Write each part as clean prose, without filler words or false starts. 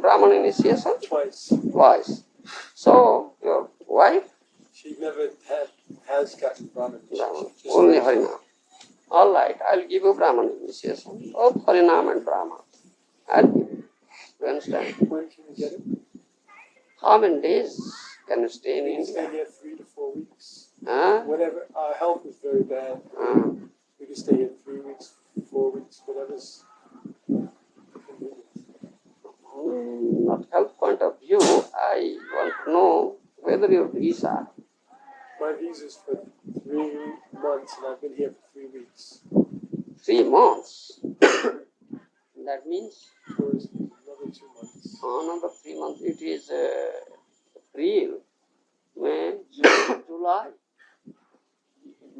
Brahman initiation? Twice. Twice. So, your wife? She never has gotten Brahman initiation. Only Harinam. All right, I'll give you Brahman initiation. Both Harinam and Brahman. I'll give you. You understand? When can you get it? How many days can you stay in We can India? stay here 3 to 4 weeks. Huh? Whatever, our health is very bad. We can stay here 3 weeks, 4 weeks, whatever's convenient. Not health point of view, I want to know whether your visa. My visa's for 3 months and I've been here for 3 weeks. 3 months. That means Or is it another 2 months? another 3 months. It is April, May, June, July.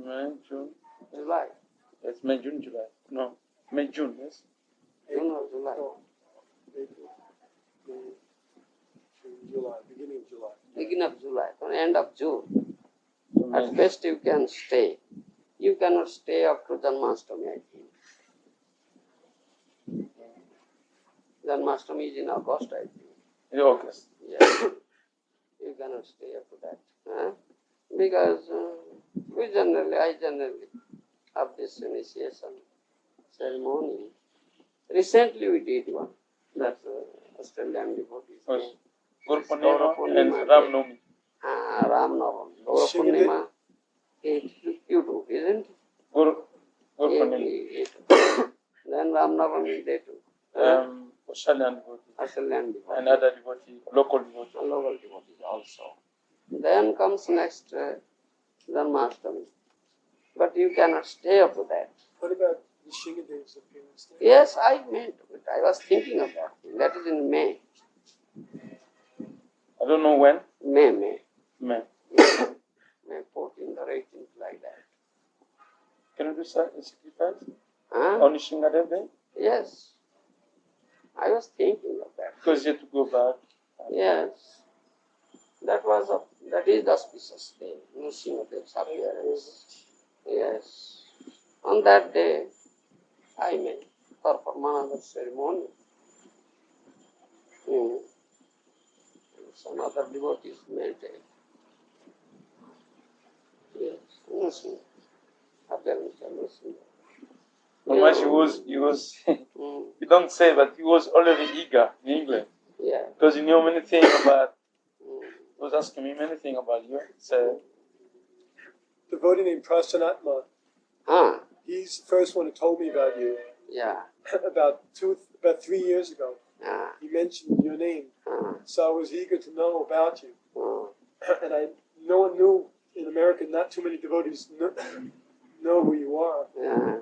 May, June. July. Yes, May, June, July. No, May, June, yes. June or July. No. April, May, June, July, beginning of July. Beginning of July, or end of June. So At May. best you can stay. You cannot stay up to Janmashtami, I think. Janmashtami is in August, I think. In August. Yes. You cannot stay up to that. Huh? Because I generally have this initiation ceremony. Recently we did one. That's Australian devotees. Yes. Gour Gaura Purnima Purnima and Day. Ram Navami. Ram Navami. Gaura Purnima. You do, isn't it? Gour Purnima. Then Ram Navami day too. Australian devotee. Australian devotees. And other devotee, local devotee. Local devotees also. Then comes next Janmashtami. But you cannot stay up to that. What about the Shinga days of Penance Day? Yes, I meant it. I was thinking of that. That is in May. I don't know when. May. May. May 14th or 18th, like that. Can you do sacrifice Huh? on Shinga Day? Yes. I was thinking of that. Because you have to go back. Yes. That is the auspicious day. Nrsimha's appearance. Yes. On that day, I may perform another ceremony. Some other devotees may take. Yes. Nrsimha. Appearance of Nrsimha. Otherwise, he was you don't say, but he was already eager in England. Yeah. Because he knew many things about, he was asking me many things about you. So, Devotee named Prasanatma. Huh? He's the first one who told me about you. Yeah. about 3 years ago. Yeah. He mentioned your name. So I was eager to know about you. And no one knew in America, not too many devotees know who you are. Yeah.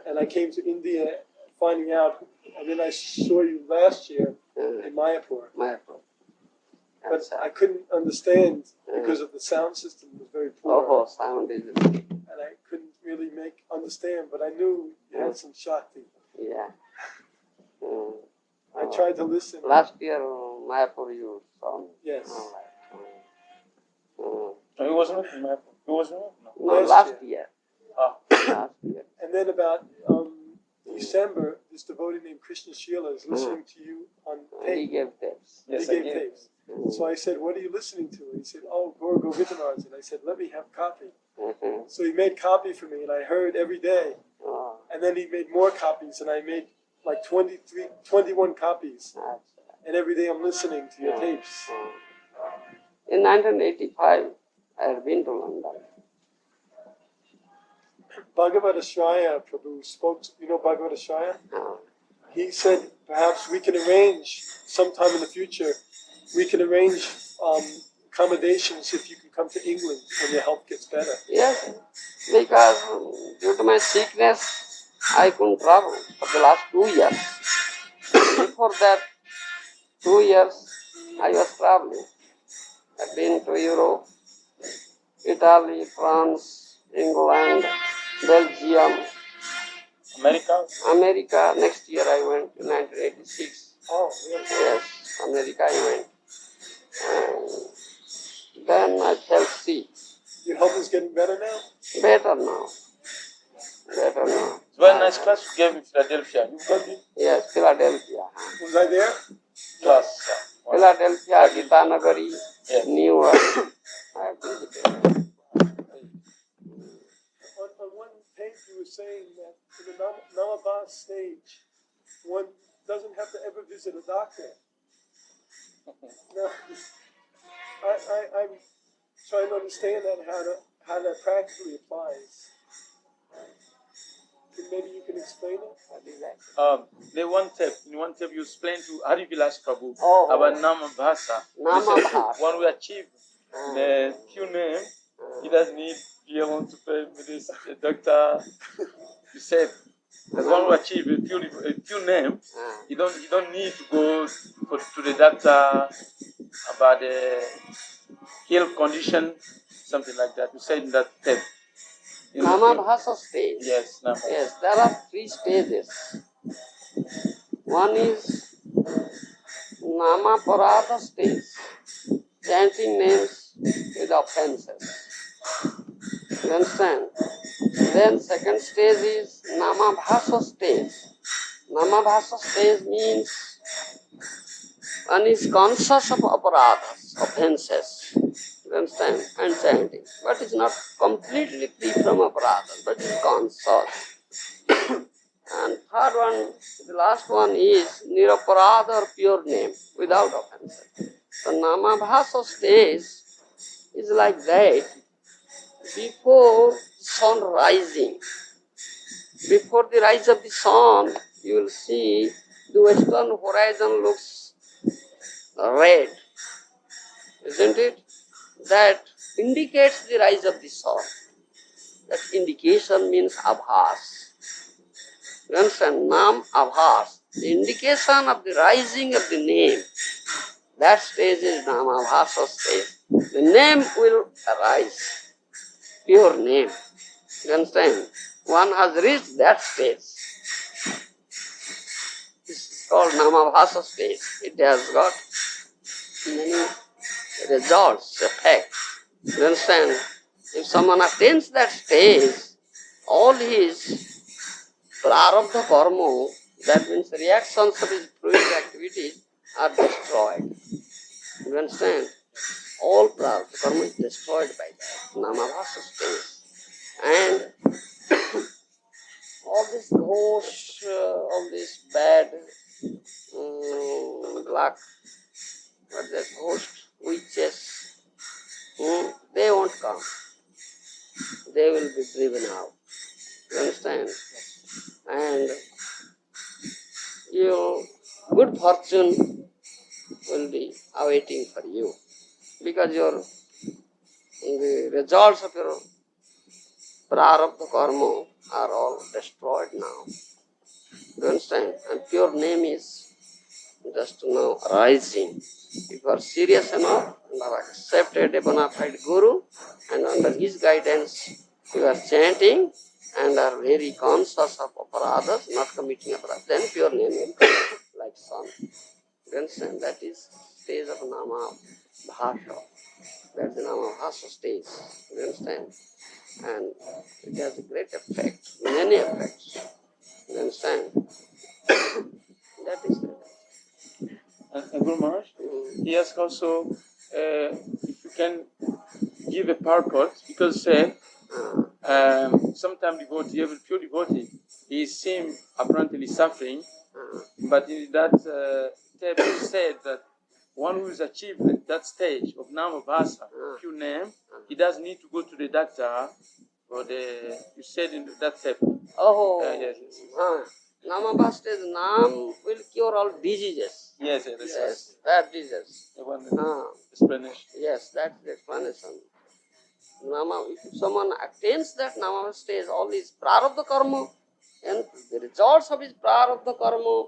And I came to India finding out, and then I saw you last year in Mayapur. Mayapur. But I couldn't understand because of the sound system was very poor. Oh, sound is. And I couldn't really understand, but I knew you had some Shakti. Yeah. I tried to listen. Last year, Mayapur, you saw me. Yes. so he was not in Mayapur. He was not? No. No, last year. Ah. Last year. And then about December, this devotee named Krishna Sheila is listening to you on He tape. gave tips. Yes, He I gave did. tapes. So I said, what are you listening to? And he said, oh, Gour Govinda. And I said, let me have copy. So he made copy for me, and I heard every day. And then he made more copies, and I made like 21 copies. And every day I'm listening to your tapes. In 1985, I had been to London. Bhagavad Ashraya Prabhu spoke, you know Bhagavad Ashraya? He said, perhaps we can arrange sometime in the future, we can arrange accommodations if you can come to England when your health gets better. Yes, because due to my sickness, I couldn't travel for the last 2 years. Before that, 2 years, I was traveling. I've been to Europe, Italy, France, England, Belgium, America. Next year I went in 1986. Oh, really? Yes, America I went. And then I felt sick. Your health is getting better now? Better now. Better now. It's very nice class you gave in Philadelphia. You got it? Yes, Philadelphia. Was I there? class. Philadelphia, Gitanagari, Yes. New York. I have visited. On one page you were saying that in the Namabas stage, one doesn't have to ever visit a doctor. No, I'm trying to understand that, how that practically applies. Maybe you can explain it? In one step you explain to Hari Vilas Prabhu Oh. about Nama Bhasa. Nama You said, Bhasa. when we achieve the few name, he doesn't need be able to pay with this doctor. You said that when we achieve a few name, you don't need to go to the doctor about the health condition, something like that. You said in that step. Nama Bhasa stage. Yes, Nama. Yes, there are 3 stages. One is Nama Parada stage, chanting names with offenses. You understand? Then second stage is Nama Bhasa stage. Nama Bhasa stage means one is conscious of aparadas, offenses. You understand? And chanting. But it's not completely free from aparadas, but it's conscious. And third one, the last one is Niraparada or pure name, without offenses. The Nama Bhasa stage is like that before sun rising. Before the rise of the sun, you will see the western horizon looks red, isn't it? That indicates the rise of the sun. That indication means abhas. You understand? Nam abhas. The indication of the rising of the name. That stage is Nama Bhasa stage. The name will arise. Pure name. You understand? One has reached that stage. It's called Nama Bhasa stage. It has got many results, effects. You understand? If someone attains that stage, all his prarabdha karma, that means reactions of his fluid activities, are destroyed. You understand? All prarabdha karma is destroyed by that Nama Bhasa stage. And all this ghost, all this bad luck, but the ghost, witches, they won't come. They will be driven out. You understand? And your good fortune will be awaiting for you, because the results of your prarabdha karma are all destroyed now. You understand? And pure name is just now rising. If you are serious enough and have accepted a bona fide guru, and under his guidance you are chanting and are very conscious of aparadas, not committing aparadas, then pure name will come like sun. You understand? That is stage of Nama Bhasha. That's the Nama Bhasha stage. You understand? And it has a great effect, many effects. You understand? That is it. Guru Maharaj, he asks also if you can give a purport, because sometimes devotee, even pure devotee, he seems apparently suffering, but in that step you said that one who has achieved that stage of Nama Bhasa, pure name, he doesn't need to go to the doctor for the, you said in that step. Oh, yes. Nama Bhasa stage, Nam will cure all diseases. Yes, bad diseases. Explanation. Yes, that's the explanation. Nama, if someone attains that Nama stage, all his prarabdha karma and the results of his prarabdha karma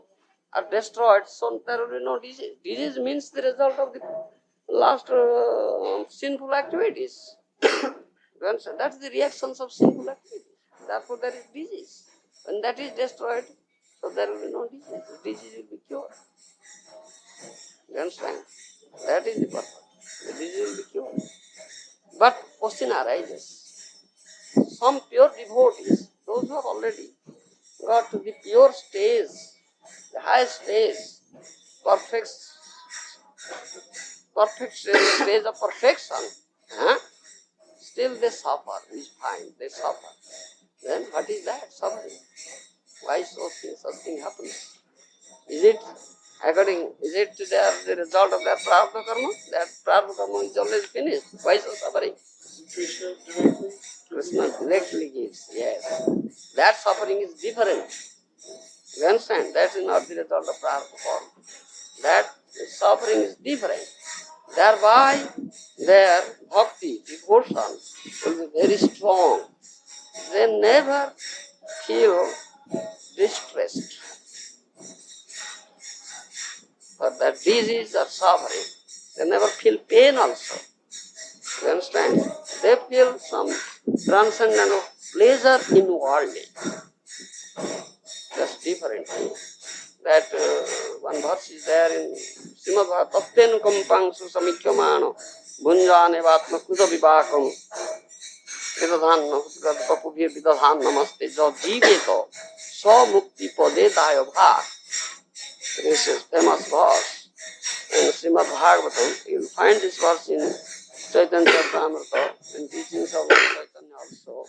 are destroyed, so there will be no disease. Disease means the result of the last sinful activities. That's the reactions of sinful activities. Therefore there is disease. When that is destroyed, so there will be no disease. Disease will be cured. You understand? That is the purpose. The disease will be cured. But question arises. Some pure devotees, those who have already got to the pure stage, the highest stage, perfect perfect stage of perfection, huh? Still they suffer, is fine, they suffer. Then what is that suffering? Why such thing happens? Is it the result of their prarabdha karma? That prarabdha karma is always finished. Why so suffering? Krishna directly? Krishna directly gives, yes. That suffering is different. You understand? That is not the result of prarabdha karma. That suffering is different. Thereby, their bhakti, devotion, will be very strong. They never feel distressed for that disease or suffering. They never feel pain also. You understand? They feel some transcendental pleasure in worldly. That's different. That one verse is there in Srimad Bhagavatam, Tattenu Susamikhyamano Bhunjane Vatma Kuda Vipakam Vidadhanna Papubhir Vidadhan Namaste Jo Jiveto So Mukti Pade Dayo Bhag. This is famous verse in Srimad Bhagavatam. You will find this verse in Chaitanya Charitamrita and teachings of Lord Chaitanya also.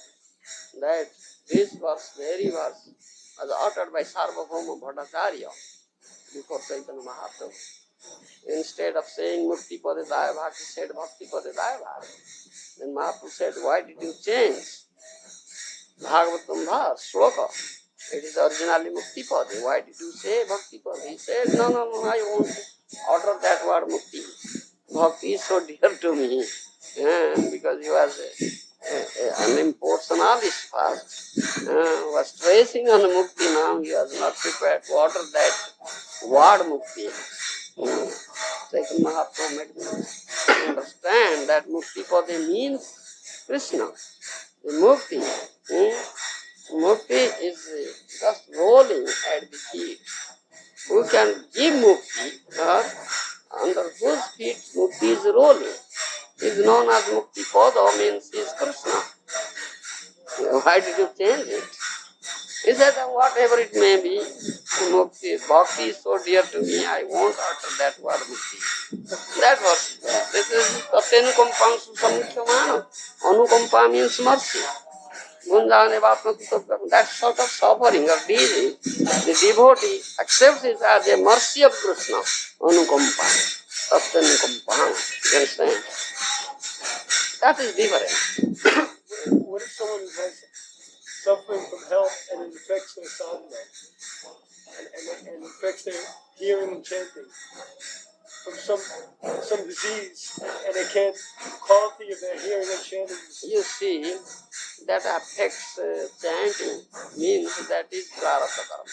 That this verse, very verse, was uttered by Sarvabhauma Bhattacharya before Chaitanya Mahaprabhu. Instead of saying Mukti Pade Daya Bhag, he said Bhakti Pade Daya Bhag. Then Mahaprabhu said, why did you change Bhagavatam verse, shloka? It is originally Mukti Pade. Why did you say Bhakti Pade? He said, no, I won't utter that word Mukti. Bhakti is so dear to me. Because he was an impersonalist first, was tracing on Mukti. Now he was not prepared to utter that word Mukti. Second Mahaprabhu made me understand that Mukti Pade means Krishna. The Mukti is just rolling at the feet. Who can give Mukti, under whose feet Mukti is rolling, is known as Mukti Pada, means is Krishna. Why did you change it? He said that whatever it may be, Mukti, Bhakti is so dear to me, I won't utter that word Mukti. That was, this is Tattenu Kumpang Susamukhyamana. Anukampa means mercy. That sort of suffering of disease, the devotee accepts it as a mercy of Krishna. Anukampa. Tattenu Kumpang. You understand? That is different. What if someone has suffering from health and it affects their sadhana and affects their hearing and chanting from some disease and they can't, the quality of their hearing and chanting? You see, that affects chanting means that is prarabdha karma.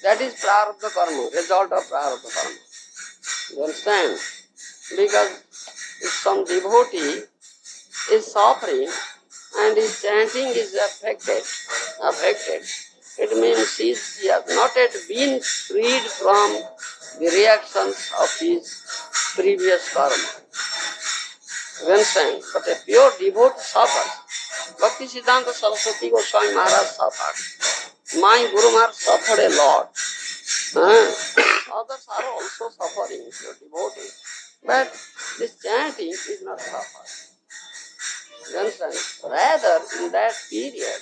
That is prarabdha karma, result of prarabdha karma. You understand? Because if some devotee is suffering and his chanting is affected, it means he has not yet been freed from the reactions of his previous karma. You understand? But a pure devotee suffers. Bhakti Siddhanta Saraswati Goswami Maharaja suffered. My Guru Maharaj suffered a lot. Others are also suffering, pure devotees. But this chanting is not suffering. You understand? Rather, in that period,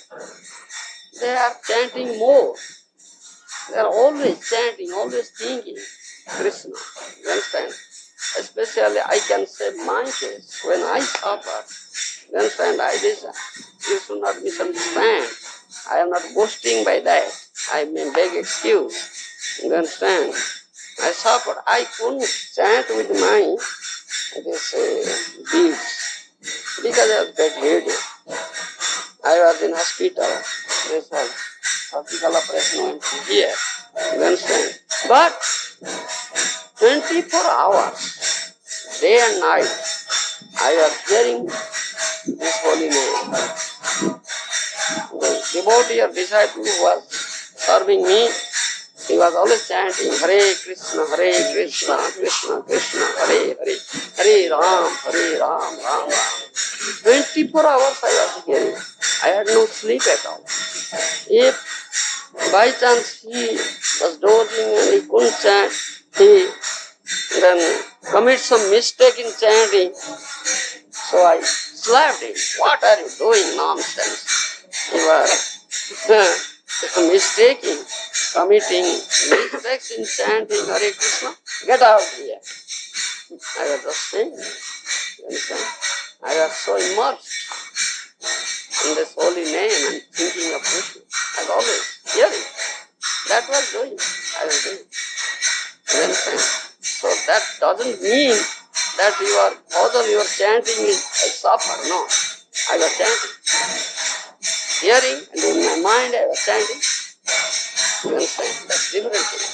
they are chanting more. They are always chanting, always thinking Krishna. You understand? Especially, I can say my case, when I suffered, you understand, you should not misunderstand. I am not boasting by that. I may beg excuse. You understand? I suffered. I couldn't chant with my beads because I was bedridden. I was in hospital. This was hospital operation went here. You understand? But 24 hours, day and night, I was hearing this holy name. The devotee or disciple who was serving me, he was always chanting Hare Krishna, Krishna Krishna, Hare Hare, Hare Ram, Ram Ram. 24 hours I was hearing. I had no sleep at all. If by chance he was dozing and he couldn't chant, then commit some mistake in chanting. So I slapped him. What are you doing? Nonsense. You are mistaking, committing mistakes in chanting Hare Krishna. Get out here. I was just saying. You understand? I was so immersed in this holy name and thinking of Krishna. As always, hearing. That was doing. I was doing. You understand? So that doesn't mean that you are, although your chanting is suffer. No. I was chanting. Hearing, and in my mind I was chanting. You understand? That's different thing.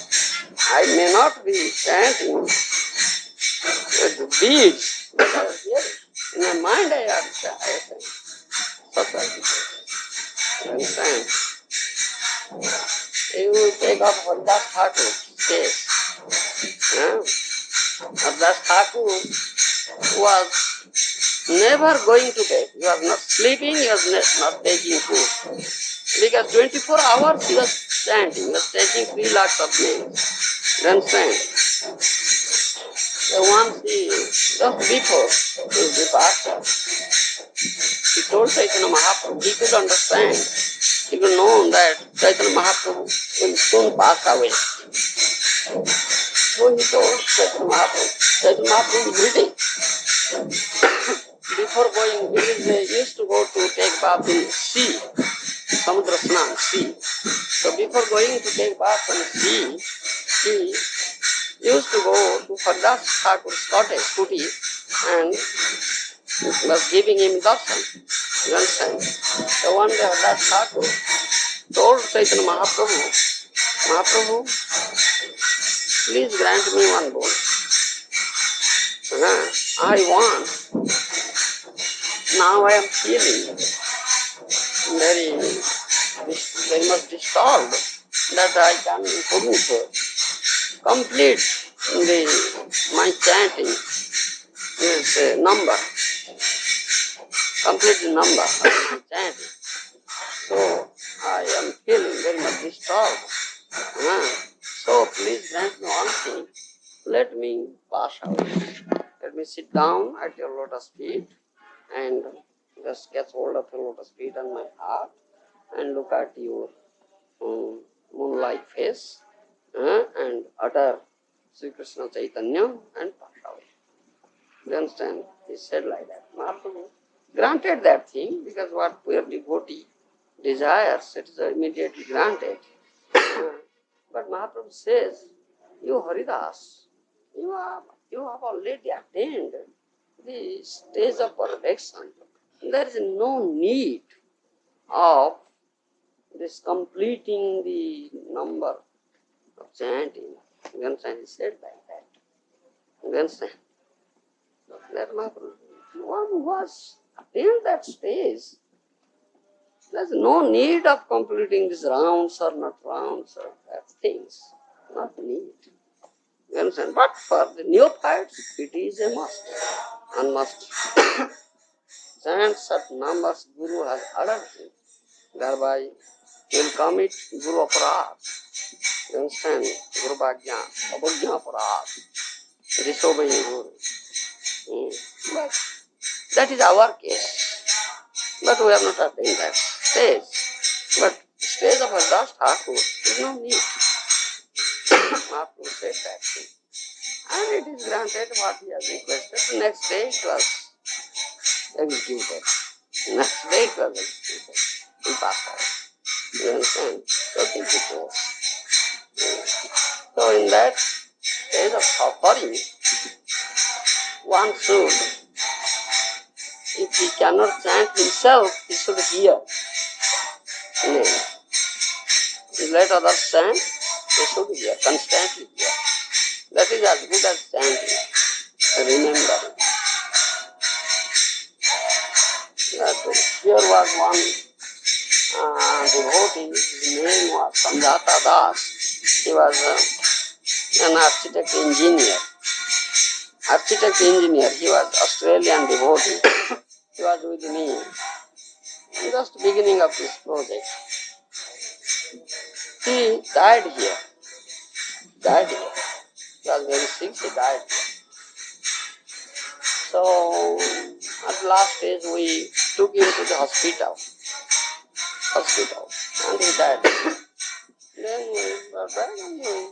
I may not be chanting with the beads, but I was hearing. In my mind I was chanting. Such a difference. You understand? You take up Haridas Thakur's case. Haridas Thakur was never going to bed. He was not sleeping, he was not taking food. Because 24 hours he was chanting, he was taking 3 lakhs of names. You understand? So once just before his departure, he told Chaitanya Mahaprabhu, he could understand, he could know that Chaitanya Mahaprabhu will soon pass away. So he told Chaitanya Mahaprabhu is reading. Before going, he used to go to take bath in sea, Samudra Snan, sea. So before going to take bath in sea, he used to go to Haridas Thakur's cottage, kuti, and was giving him darshan. You understand? So one day Haridas Thakur told Chaitanya Mahaprabhu, Mahaprabhu, please grant me one boon. I want, now I am feeling very much disturbed that I couldn't complete my chanting this number, complete the number of my chanting. So I am feeling very much disturbed. So please grant me one thing. Let me pass away. Let me sit down at your lotus feet and just catch hold of your lotus feet on my heart and look at your moon-like face and utter Sri Krishna Chaitanya and pass away. You understand? He said like that. Mahaprabhu granted that thing because what pure devotee desires, it is immediately granted. But Mahaprabhu says, you Haridas, you have already attained the stage of perfection. There is no need of this completing the number of chanting. You understand? He said like that. You understand? That Mahaprabhu, one who has attained that stage, there's no need of completing these rounds or not rounds or that things. Not need. You understand? But for the neophytes, it is a must. One must chant such numbers Guru has ordered him. Thereby he will commit Guru Aparad. You understand? Guru Bhagya, Abhagya Aparad. Disobeying Guru. But that is our case. But we have not attained that stage. But stage of Haridas Thakur is no need. Mahaprabhu said that thing. And it is granted what he has requested. The next day it was executed. Next day it was executed. He passed away. You understand? So think it was. So in that stage of suffering, one should, if he cannot chant himself, he should hear. Let others chant, they should hear, constantly hear. That is as good as chanting. Remember. Here was one devotee, his name was Sanjata Das. He was an architect engineer. He was Australian devotee. He was with me in just beginning of this project. He died here. He was very sick, he died here. So at last stage we took him to the hospital, and he died. Then we were back and we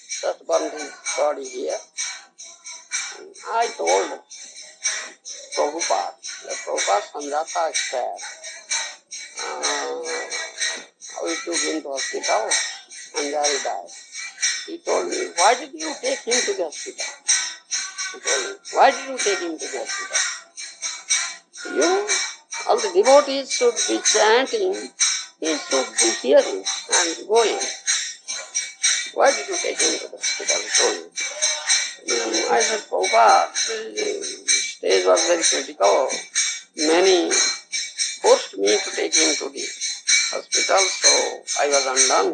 just burned his body here. I told Prabhupada, that Prabhupada Sanjata expired. We took him to hospital and there he died. He told me, why did you take him to the hospital? He told me, why did you take him to the hospital? All the devotees should be chanting, he should be hearing and going. Why did you take him to the hospital? He told me. I said, Prabhupada, the stage was very critical. Many forced me to take him to the hospital, so I was undone.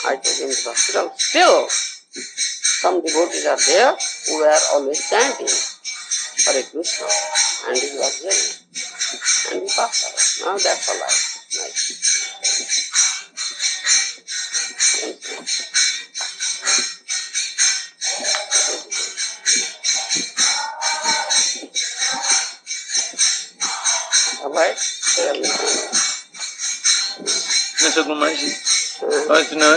I took him to the hospital. Still, some devotees are there who were always chanting Hare Krishna, and he was there. And he passed away. Now that's all right. Nice. All right? Mr. Gumaji, want to know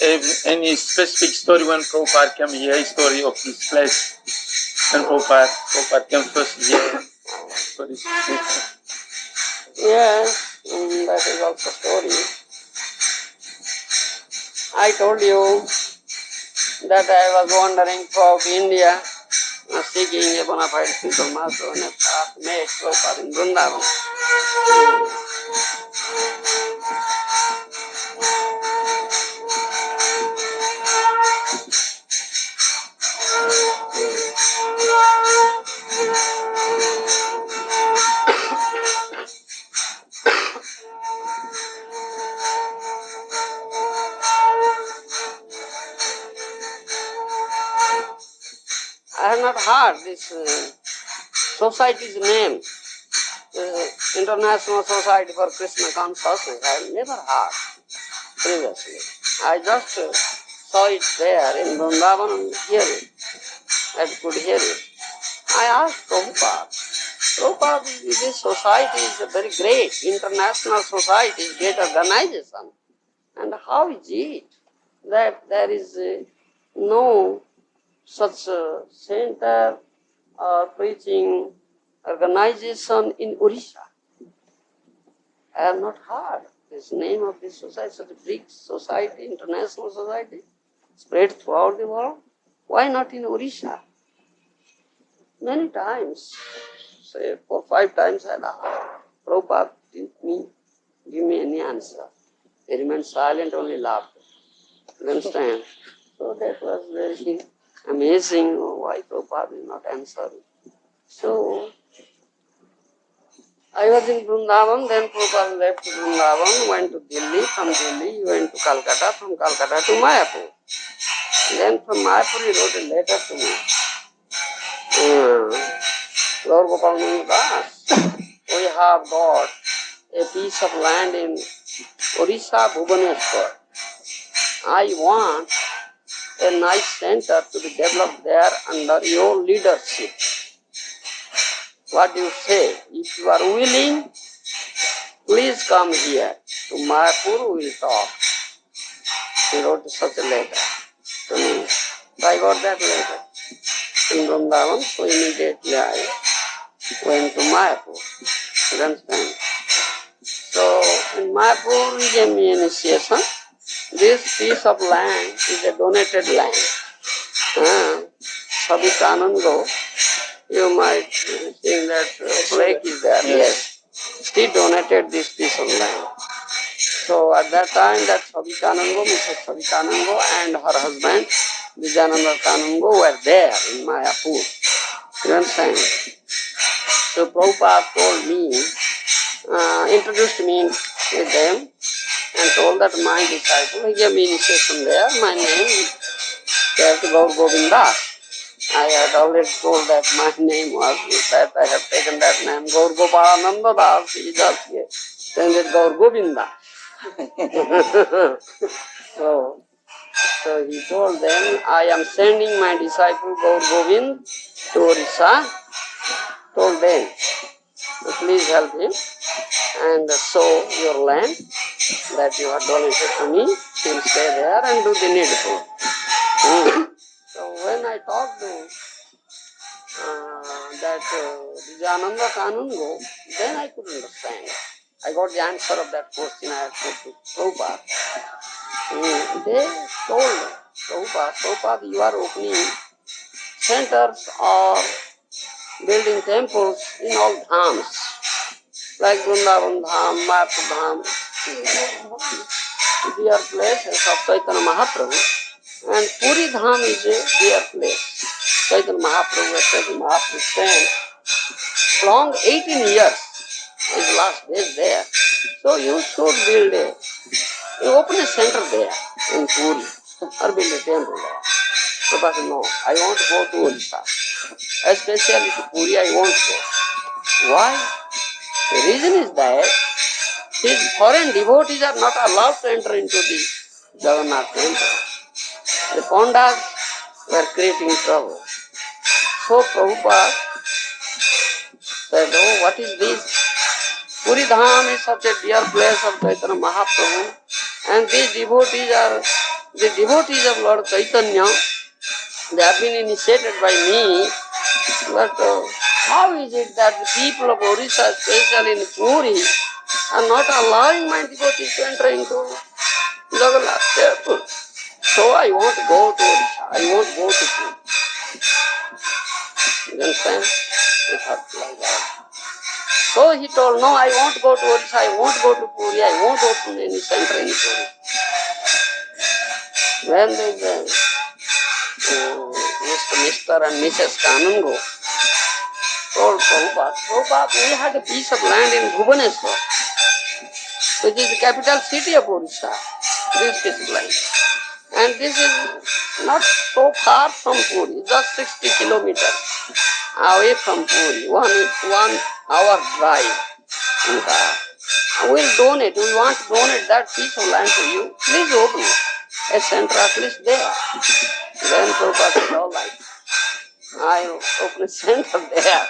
if any specific story when Prabhupada came here, story of this place. When Prabhupada came first here for this place. Yes, that is also story. I told you that I was wandering throughout India, seeking a bona fide spiritual master, and at last met Prabhupada in Vrindavan. I have not heard this society's name, International Society for Krishna Consciousness. I have never heard previously. I just saw it there in Vrindavan and hear it. I could hear it. I asked Prabhupada, this society is a very great international society, great organization. And how is it that there is no such center or preaching organization in Orissa? I have not heard this name of this society, such a big society, international society, spread throughout the world. Why not in Orissa? Many times, say 4 or 5 times I asked. Prabhupada didn't give me any answer. He remained silent, only laughed. You understand? So that was very amazing why Prabhupada is not answering. So I was in Vrindavan, then Prabhupada left Vrindavan, went to Delhi, from Delhi he went to Calcutta, from Calcutta to Mayapur. Then from Mayapur he wrote a letter to me. Lord Gopal Das, we have got a piece of land in Orissa, Bhubaneswar. I want a nice center to be developed there under your leadership. What do you say? If you are willing, please come here to Mayapur, we will talk. He wrote such a letter to me. So I got that letter in Vrindavan, so immediately I went to Mayapur. You understand? So in Mayapur he gave me initiation. This piece of land is a donated land. Sabikanando, you might think that plaque is there. Yes. He donated this piece of land. So at that time that Sabikanando, Mrs. Sabikanando and her husband, Vijayananda Kanango were there in Mayapur. You understand? So Prabhupada told me, introduced me with them and told that my disciple, he gave me initiation there, my name is Gour Govinda. I had already told that my name was that I have taken that name, Gour Gopalananda Das, he just changed Gour Govinda. So he told them, I am sending my disciple Gour Govind to Orissa told them, please help him and sow your land that you have donated to me. He'll stay there and do the needful. So when I talked to that Vijayananda Kanungo, then I could understand. I got the answer of that question I had put to Prabhupada. They told Prabhupada, you are opening centers or building temples in all dhams, like Vrindavan Dham, Mayapur Dham, dear places of Chaitanya Mahaprabhu, and Puri Dham is a dear place. Chaitanya Mahaprabhu has taken Mahaprabhu stand long 18 years, his last days there. So you should build you open a center there in Puri or build a temple there. So but no, I want to go to Odisha. Especially to Puri, I won't go. Why? The reason is that his foreign devotees are not allowed to enter into the Jagannath temple. The Pandas were creating trouble. So Prabhupada said, oh, what is this? Puri Dham is such a dear place of Chaitanya Mahaprabhu, and these devotees are the devotees of Lord Chaitanya. They have been initiated by me, but how is it that the people of Orissa, especially in Puri, are not allowing my devotees to enter into Jagannath temple? So I want to go to Orissa, I want to go to Puri. You understand? He thought like that. So he told, no, I won't go to Orissa, I won't go to Puri, I won't open any center in Puri. When the Mr. and Mrs. Kanungo told Prabhupada, we had a piece of land in Bhubaneswar, which is the capital city of Orissa, this piece of land. And this is not so far from Puri, just 60 kilometers away from Puri, 1 hour drive in car. We'll donate, we want to donate that piece of land to you. Please open a center at least there. Then Prabhupada said, all right, I'll open a center there.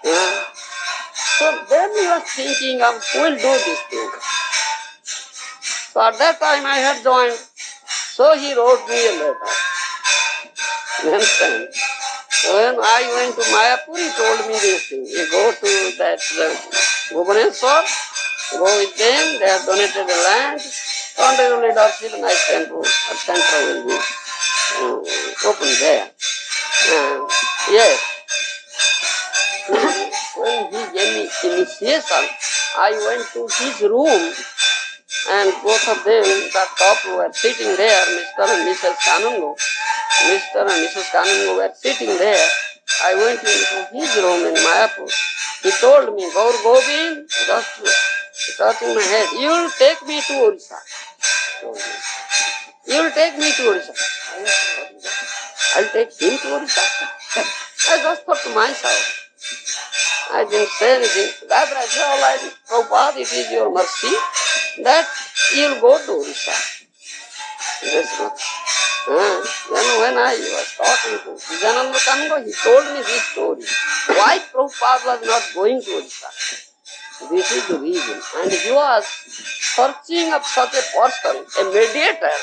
Yeah. So then he was thinking of, we'll do this thing. So at that time I had joined. So he wrote me a letter. You understand? When I went to Mayapur, he told me this thing. You go to that Bhubaneswar, go with them, they have donated the land, under the leadership, nice temple, a center will be open there. Yes. When he gave me initiation, I went to his room, and both of them, that couple were sitting there, Mr. and Mrs. Kanungo. Mr. and Mrs. Kanungo were sitting there. I went into his room in Mayapur. He told me, Gour Govinda, just touching my head, you will take me to Orissa. You will take me to Orissa. I'll take him to Orissa. I just thought to myself. I didn't say anything. Rather, I said, all right, Prabhupada, it is your mercy that you'll go to Orissa. That's much. Then when I was talking to Vijayananda Kanungo, he told me this story. Why Prabhupada was not going to Orissa? This is the reason. And he was searching of such a person, a mediator,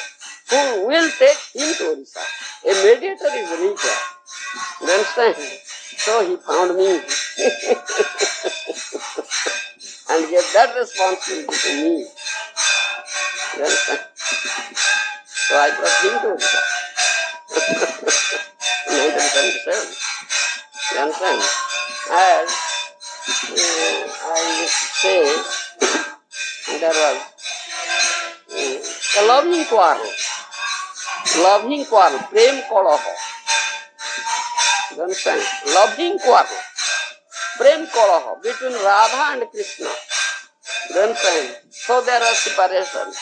who will take him to Orissa. A mediator is required. You understand? So he found me and gave that responsibility to me. You understand? So I brought him to Orissa. 1977. You understand? As I say, there was a loving quarrel, prem kolaha. You understand? Loving quarrel, prem kolaha between Radha and Krishna. You understand? So there was separation.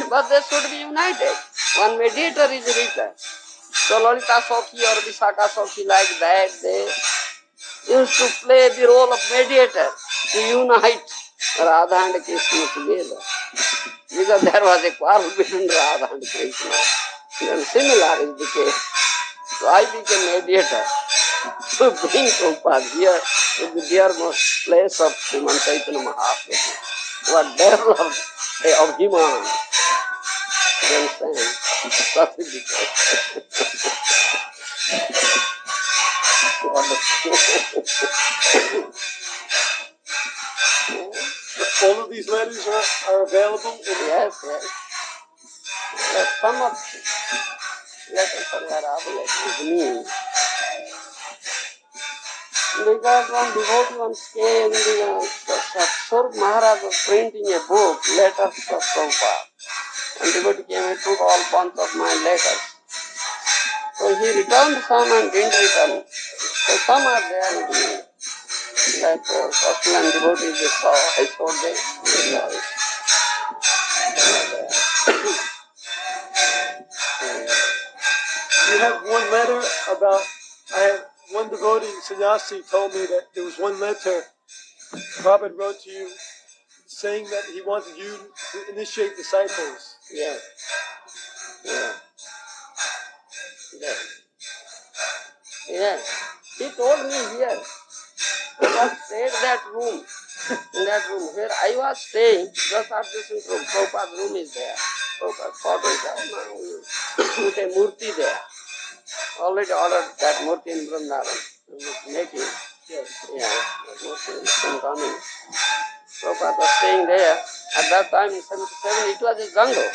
But they should be united. One mediator is required. So Lalita Sakhi or Vishaka Sakhi like that, they used to play the role of mediator to unite Radha and Krishna together. Because there was a quarrel between Radha and Krishna. Then similar is the case. So I became mediator. to bring Prabhupada here to the dearmost place of Srimad Chaitanya Mahaprabhu. What devil of human. You understand? Such a difference. All of these letters are available? Yes. But some of letters are available with me. Because one devotee once came, Swarup Maharaja was printing a book, Letters of Prabhupada. And devotee came and took all bunch of my letters. So he returned some and didn't return. So some are there with me. Like Australian devotees they saw, I showed them. You have one letter about, I have one devotee, sannyasi, told me that there was one letter Prabhupada wrote to you saying that he wanted you to initiate disciples. Yes. He told me here. I was stayed that room. In that room where I was staying, just adjacent room, Prabhupada's room is there. Prabhupada's photo is there. Now we put a murti there. Already ordered that murti in Vrindavan. Making. Yes. Yeah, that murti is soon coming. Prabhupada was staying there. At that time in 77, it was a jungle.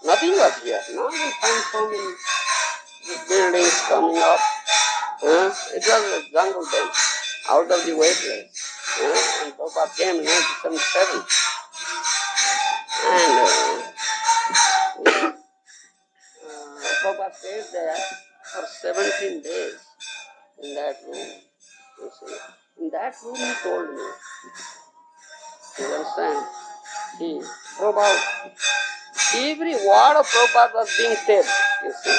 Nothing was here. Now we find so many buildings coming up. It was a jungle then, out of the way place. And Prabhupada came in 1977. And Prabhupada stayed there for 17 days in that room. You see. In that room he told me. You understand? Prabhupada, every word of Prabhupada was being taped, you see.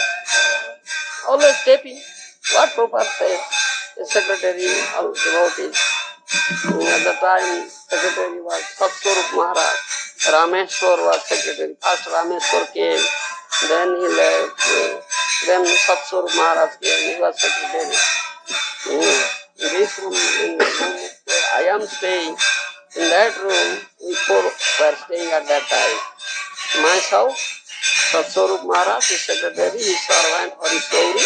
Always taping what Prabhupada says. The secretary, all devotees. At the time, secretary was Swarup Maharaj. Rameshwar was secretary. First Rameshwar came, then he left. Then Swarup Maharaj came, he was secretary. In this room, in the room where I am staying, in that room, we four were staying at that time. Myself, Swarup Maharaj, his secretary, his servant, Hari Sauri,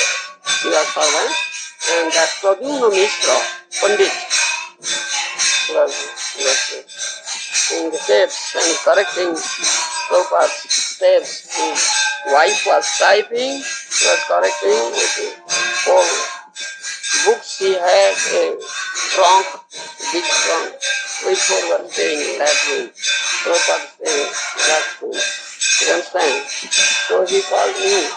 he was servant, and that Pradyumna Mishra, Pandit, was in the tapes and correcting Prabhupada's tapes. His wife was typing, he was correcting with the four books he had, a trunk, big trunk. We four were staying in that room. Prabhupada staying in that room. You understand? So he called me.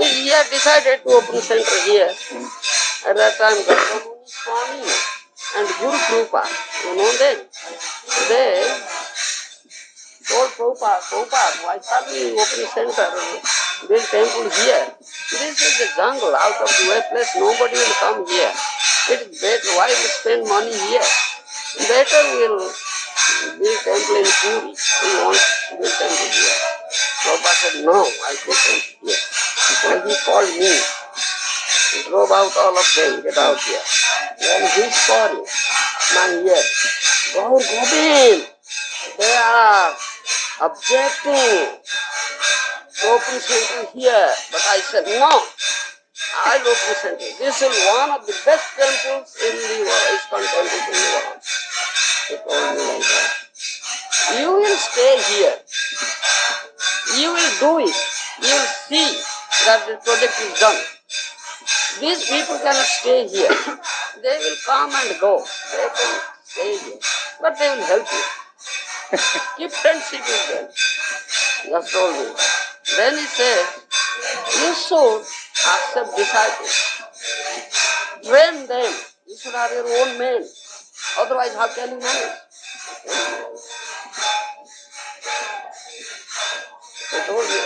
He had decided to open center here. At that time, Swami and Guru Krupa, you know them. They told Prabhupada, why shall we open center, build temple here? This is the jungle, out of the way place, nobody will come here. It is better, why we spend money here? Better we'll build temple in Puri. We want to build temple here. Prabhupada said, no, I build temple here. When he called me, he drove out all of them, get out here. Then he called my ear, Gour, Govinda, they are objecting to open center here. But I said, no, I'll open center. This is one of the best temples in the world, ISKCON temples in the world. He told me like that. You will stay here. You will do it. You will see that the project is done. These people cannot stay here. They will come and go. They can stay here. But they will help you. Keep friendship with them. Just told me. Then he said, you should accept disciples. Train them. You should have your own men. Otherwise, how can you manage? He told me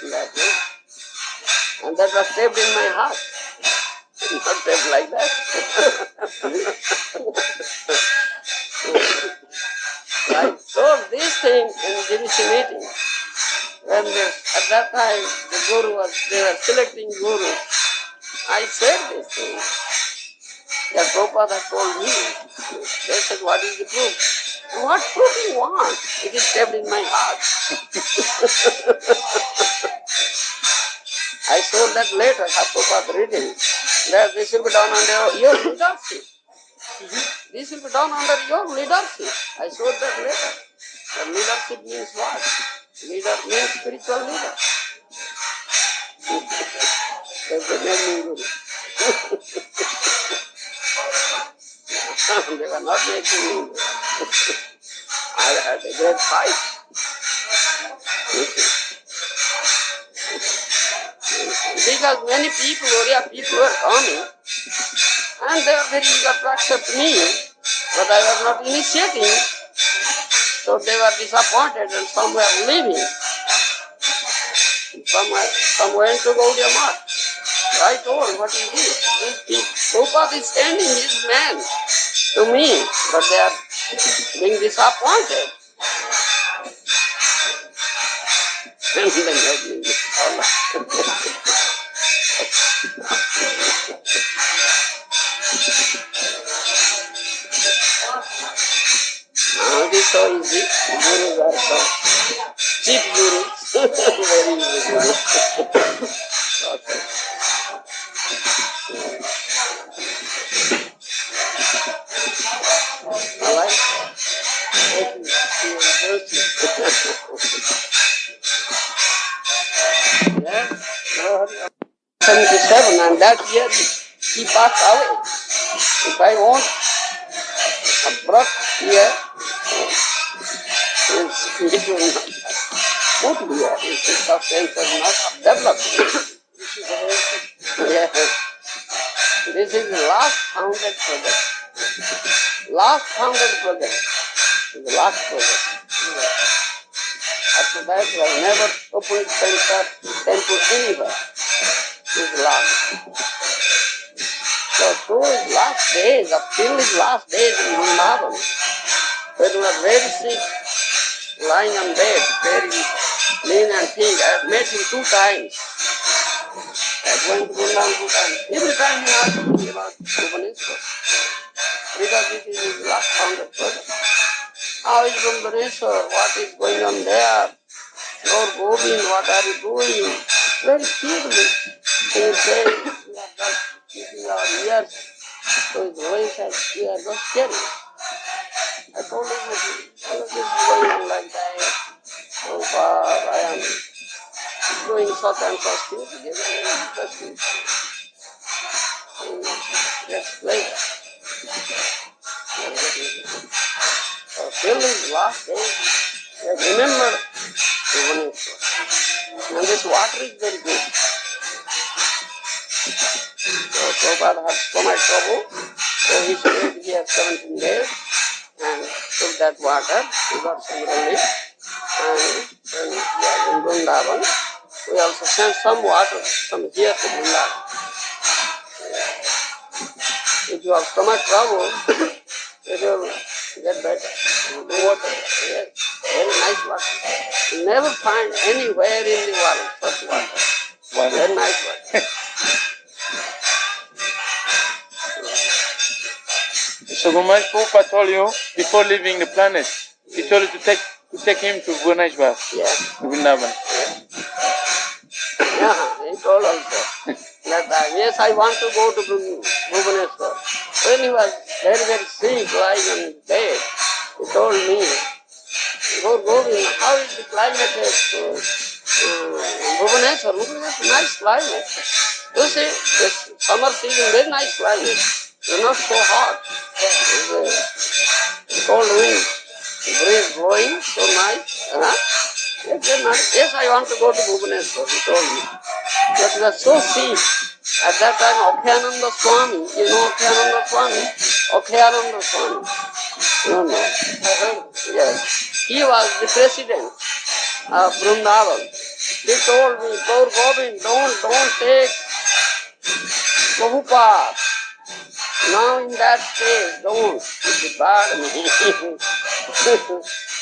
that way. And that was taped in my heart. Not taped like that. Right? So told this thing in GBC meeting. When at that time they were selecting gurus. I said this thing. Yeah, Prabhupada told me. They said, what is the proof? What proof you want? It is kept in my heart. I showed that later, how Prabhupada written, that this will be done under your leadership. This will be done under your leadership. I showed that later. The leadership means what? Leader means spiritual leader. That's the name guru. They were not making me. I had a great fight. Because many people, Oriya people were coming and they were very eager to accept me, but I was not initiating. So they were disappointed and some were leaving. Some went to Gaudiya Math. I told, what is this? Prabhupada is sending his man to me, but they are being disappointed. And they made me follow. Now it is so easy. Gurus are so cheap gurus. Very easy gurus. Okay. Alright? Yeah. 77, and that year he passed away. If I want a birth here, it will not put here. It's a substance of not developed. Yes. This is the last founded project. Last founded project. The last project. After that, we have never opened temple anywhere. This is last. So through his last days, up till his last days in Vrindavan, when he was very sick, lying on bed, very lean and thin, I had met him 2 times. I went to Vrindavan 2 times. Every time he asked me about Bhubaneswar, because it is his last founded project. How is Bhubaneswar? What is going on there? Lord Govinda, what are you doing? Very feebly. He said, we are just keeping our ears to his voice and we are just hearing. I told him, all of this is going on like that. So far, I am doing such and such things. Let's play. So till his last days, remember Bhubaneswar. And this water is very good. So Prabhupada had stomach trouble, so he stayed here 17 days and took that water. He got some relief. And when we are in Vrindavan, we also sent some water from here to Vrindavan. If you have stomach trouble, it will get better. Water, yes, very nice water. You never find anywhere in the world such water. Very nice water. So Maharaj Prabhupada told you before leaving the planet, he told you to take him to Bhubaneswar, Vrindavan. Yeah, he told also that yes, I want to go to Bhubaneswar. When he was very, very sick, lying on bed, he told me, Govinda, how is the climate at Bhubaneswar? Bhubaneswar, nice climate. You see, this summer season, very nice climate. It's not so hot. It's cold wind, breeze blowing, so nice. Yes, very nice. Yes, I want to go to Bhubaneswar, he told me. But he was so sick. At that time, Okhayananda Swami, you know Okhayananda Swami? Okhayananda Swami. You know? I heard. Yes. He was the president of Vrindavan. He told me, Govinda, don't take Prabhupada. Now in that stage, don't. It's bad.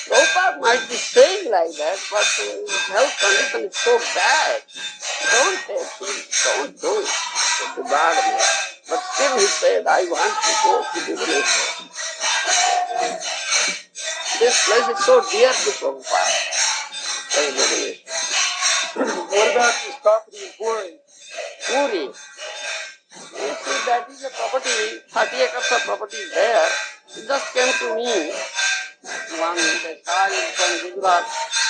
Prabhupada might be saying like that, but his health condition is so bad. Don't take it, don't do it. It's a bad man. But still he said, I want to go to Bhubaneswar. This place is so dear to Prabhupada. Say Bhubaneswar. What about this property in Gour? Puri. You see, that is a property, 30 acres of property is there. It just came to me. One Desai from Gujarat,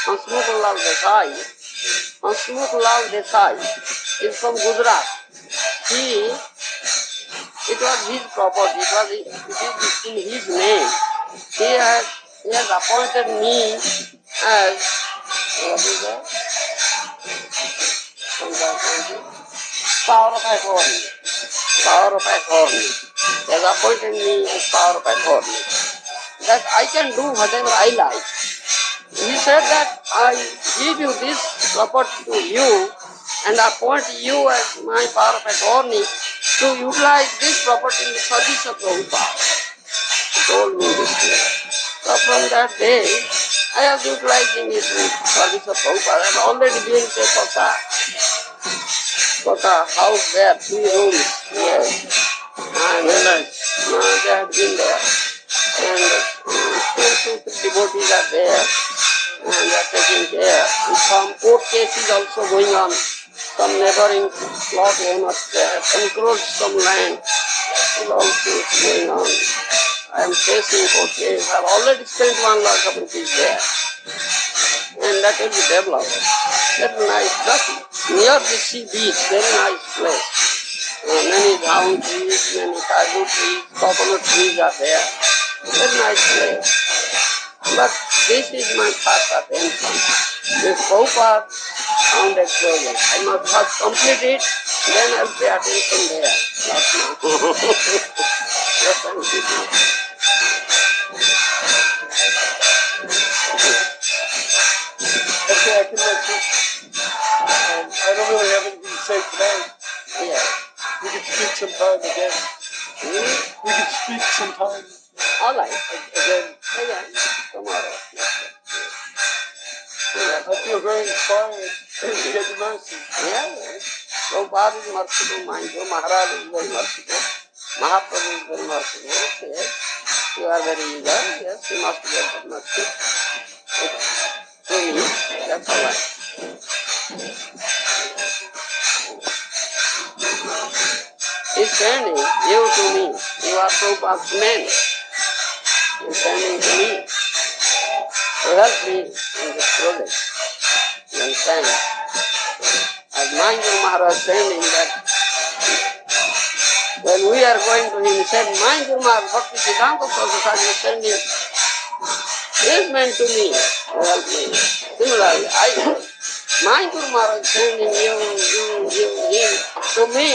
Hansmukhlal Desai. Hansmukhlal Desai is from Gujarat. It was his property, it is in his name. He has appointed me as, what is that? Power of attorney. Power of attorney. He has appointed me as power of attorney. That I can do whatever I like. He said that I give you this property to you and appoint you as my power of attorney to utilize this property in the service of Prabhupada. He told me this way. So from that day, I was utilizing it in service of Prabhupada. I have already been to Kota house there, 3 rooms. Yes. And Very nice. they have been there. And 2 devotees are there. And they are taking care. And some court cases also going on. Some neighboring plot owners, they have encroached some land. Is also going on. I am facing court case. I have already spent 1 lakh of rupees there. And that will be developed. That's nice. Just near the sea beach, very nice place. Many down trees, many kaju trees, coconut trees are there. Very nice place. But this is my first attention. This Prabhupada founded project. I must first complete it, then I'll pay attention there. Not now. Yes, I'm keeping. Okay, I can let you. I don't really have anything to say tonight. Yeah. We could speak sometime again. We could speak sometime All right. again. Yeah. Tomorrow. I feel very inspired to get the mercy. Yeah. Prabhupada is merciful, mind you. Maharaja is very merciful. Mahaprabhu is very merciful. Yes. You are very eager. Yes, you must get that mercy. To me, that's all right. He's sending you to me. You are Prabhupada's man. He's sending to me to help me in this project. You understand? As Manjur Maharaj sending that when we are going to him, he said, Manjur Maharaj, Bhakti Siddhanta Saraswati is sending his man to me to help me. Similarly, Manjur Maharaj sending him to me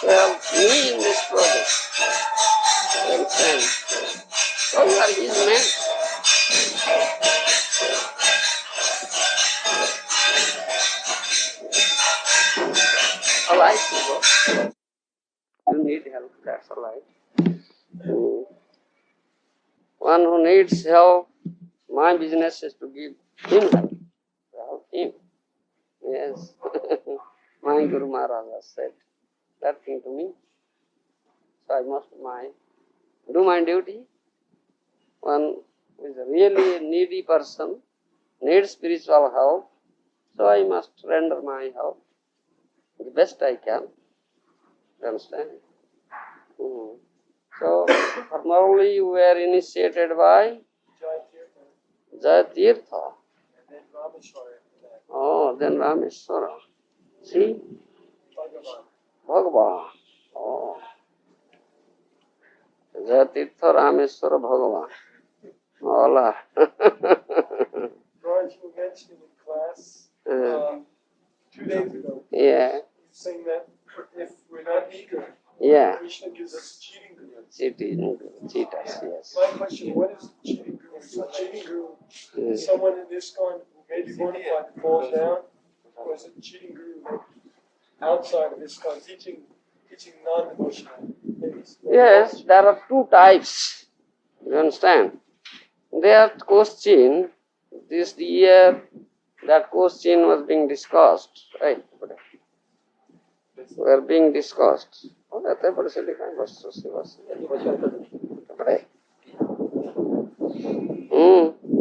to help me in this project. You understand? So you are his man. All right, people. You need help, that's all right. One who needs help, my business is to give him help, to help him. Yes. My Guru Maharaja said that thing to me. So I must do my duty. One who is a really needy person, needs spiritual help, so I must render my help the best I can. You understand? So, formally you were initiated by Jayatirtha. And then Rameshwara after that. Oh, then Rameshwara. See? Bhagavan. Oh. Jayatirtha, Rameshwara, Bhagavan. Hola. George, you mentioned in class 2 days ago. Yeah. You saying that if we're not eager, Yeah. Krishna gives us cheating guru. Cheaters, yes. My question, what is cheating guru? So cheating guru is someone in ISKCON who may be bona fide and falls down, or is it cheating guru like outside of ISKCON, teaching non-devotional things? Yes, there are 2 types. You understand? that question, this year, that question was being discussed, right? Were being discussed.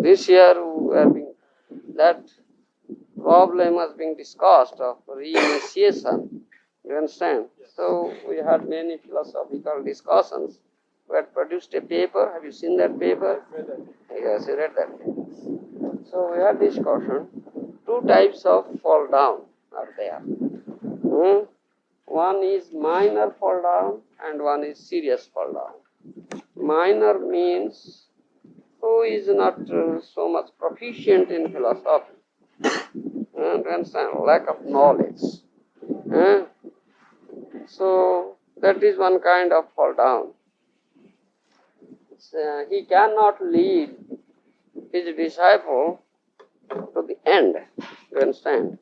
This year we are being, that problem was being discussed of reinitiation. You understand? So we had many philosophical discussions. We had produced a paper. Have you seen that paper? Yes, you read that paper. So we had discussion. Two types of fall down are there. One is minor fall down and one is serious fall down. Minor means who is not so much proficient in philosophy. And understand, lack of knowledge. So that is one kind of fall down. He cannot lead his disciple to the end. You understand?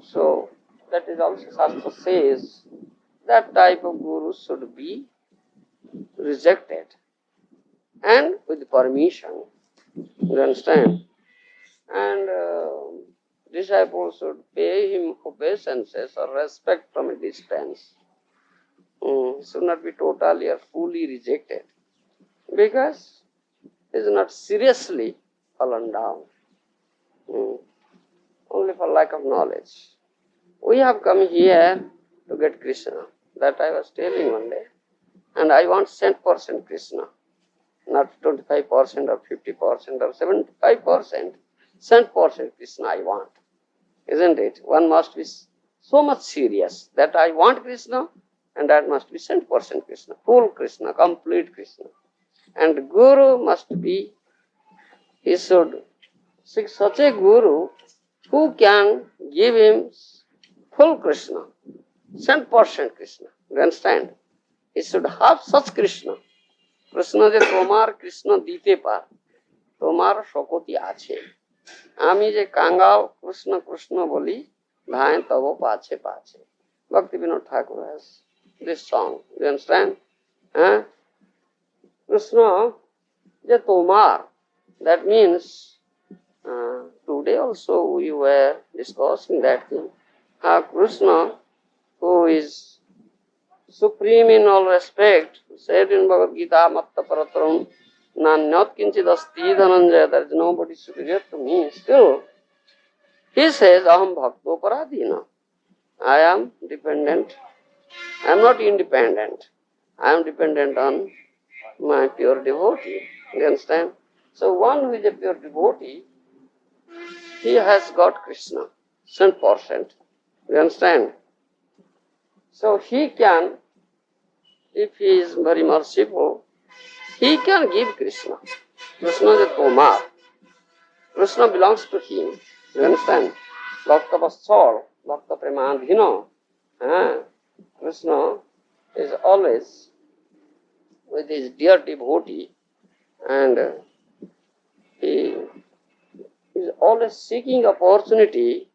So that is also Shastra says that type of guru should be rejected and with permission. You understand? And disciples should pay him obeisances or respect from a distance. Should not be totally or fully rejected because he is not seriously fallen down. Only for lack of knowledge. We have come here to get Krishna. That I was telling one day. And I want 100% Krishna. Not 25% or 50% or 75%. 100% Krishna I want. Isn't it? One must be so much serious that I want Krishna and that must be 100% Krishna. Full Krishna, complete Krishna. And Guru must be, he should seek such a Guru who can give him full Krishna, 100% Krishna. You understand? He should have such Krishna. Krishna je tomar Krishna dite par, tomar shokoti ache. Ami je kangal Krishna Krishna boli, dhain tavo pache pache. Bhakti Vinod Thakur has this song. You understand? Krishna je tomar. That means today also we were discussing that thing. Krishna, who is supreme in all respect, said in Bhagavad Gita, Matta Paratram, Nanyat Kinchid Asti Dhananjaya, there is nobody superior to me. Still, he says, Aham Bhakto Paradhina. I am dependent. I am not independent. I am dependent on my pure devotee. You understand? So one who is a pure devotee, he has got Krishna, 100%. You understand? So he can, if he is very merciful, he can give Krishna. Krishna is a Tomar. Krishna belongs to him. You understand? Bhakta Vatsal, Bhakta Premadhino. Krishna is always with his dear devotee and he is always seeking opportunity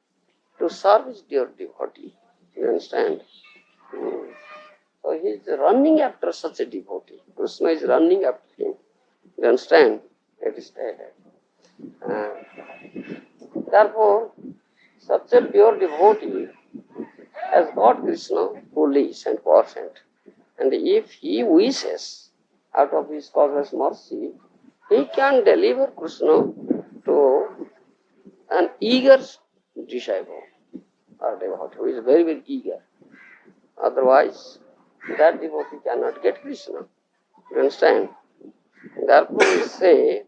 to serve his dear devotee. You understand? So he is running after such a devotee. Krishna is running after him. You understand? It is stated. Therefore, such a pure devotee has got Krishna fully 100%. And if he wishes, out of his causeless mercy, he can deliver Krishna to an eager disciple or devotee who is very, very eager. Otherwise, that devotee cannot get Krishna. You understand? Therefore, we say,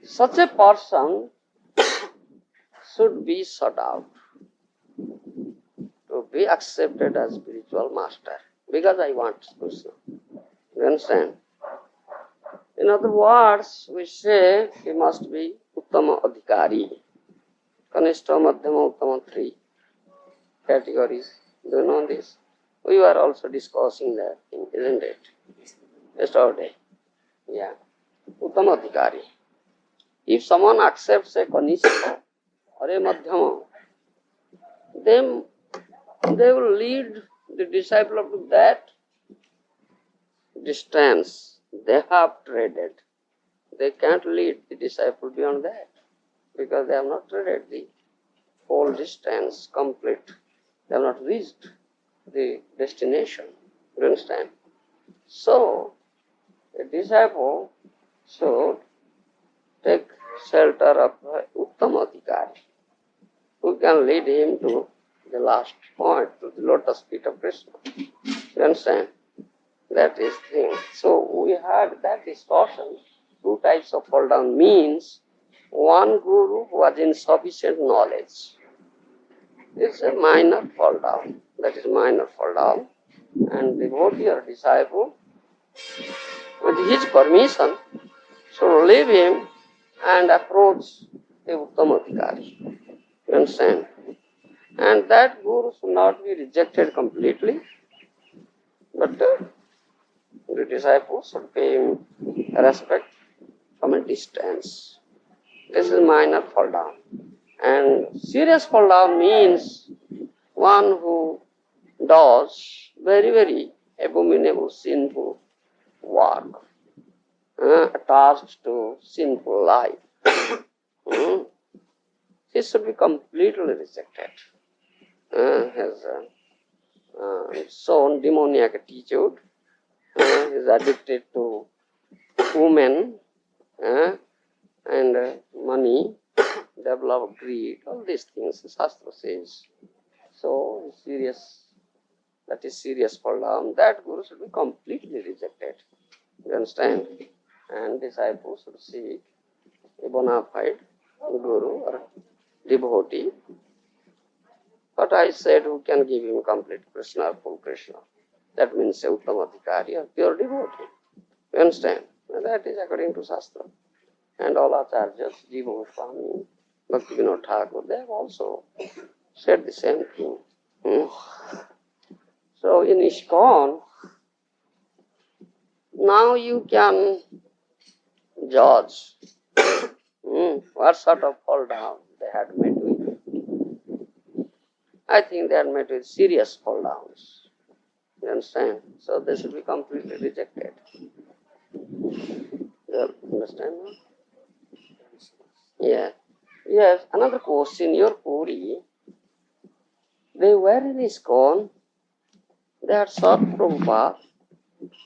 such a person should be sought out to be accepted as spiritual master because I want Krishna. You understand? In other words, we say he must be Uttama Adhikari. Kanishta, Madhyama, Uttama, 3 categories. Do you know this? We were also discussing that thing, isn't it? Yesterday. Yeah. Uttama Adhikari. If someone accepts a Kanishta or a Madhyama, then they will lead the disciple up to that distance they have traded. They can't lead the disciple beyond that because they have not traded the whole distance complete. They have not reached the destination. You understand? So, a disciple should take shelter of Uttamadhikari, who can lead him to the last point, to the lotus feet of Krishna. You understand? That is the thing. So we had that distortion. Two types of fall down means one guru who has insufficient knowledge. It's a minor fall down. That is minor fall down. And devotee or disciple, with his permission, should leave him and approach the Uttamadhikari. You understand? And that guru should not be rejected completely, but the disciple should pay him respect from a distance. This is minor fall down. And serious fall down means one who does very, very abominable, sinful work, attached to sinful life. He should be completely rejected. Has shown demoniac attitude, is addicted to women and money, develop greed, all these things, the Shastra says. So, serious, that is serious fall down, that guru should be completely rejected. You understand? And disciples should seek a bona fide guru or devotee. But I said, who can give him complete Krishna or full Krishna? That means a Uttamadhikari or pure devotee. You understand? And that is according to Shastra. And all acharyas, Jiva Swami, Bhaktivinoda Thakur, they have also said the same thing. So in ISKCON, now you can judge what sort of fall down they had met with. I think they had met with serious fall downs. You understand? So they should be completely rejected. You understand? Yeah. Yes, another question, your Puri, they were in ISKCON, they had sought Prabhupada,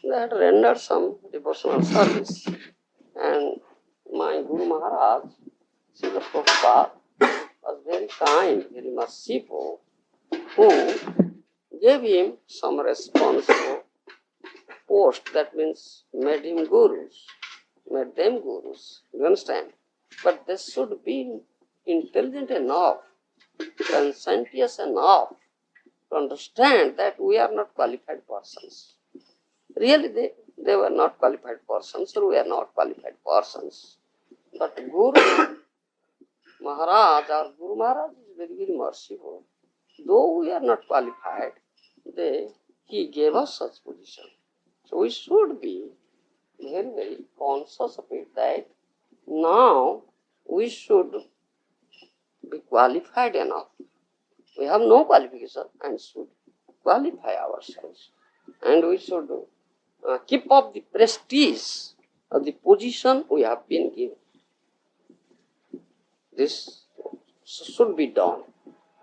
they had rendered some devotional service. And my Guru Maharaj, Srila Prabhupada, was very kind, very merciful, who gave him some responsible post, that means made him gurus, made them gurus. You understand? But they should be intelligent enough, conscientious enough to understand that we are not qualified persons. Really, they were not qualified persons, or we are not qualified persons. But Guru Maharaj, our Guru Maharaj is very, very merciful. Though we are not qualified, he gave us such position. So we should be very, very conscious of it that now we should be qualified enough. We have no qualification and should qualify ourselves. And we should keep up the prestige of the position we have been given. This should be done.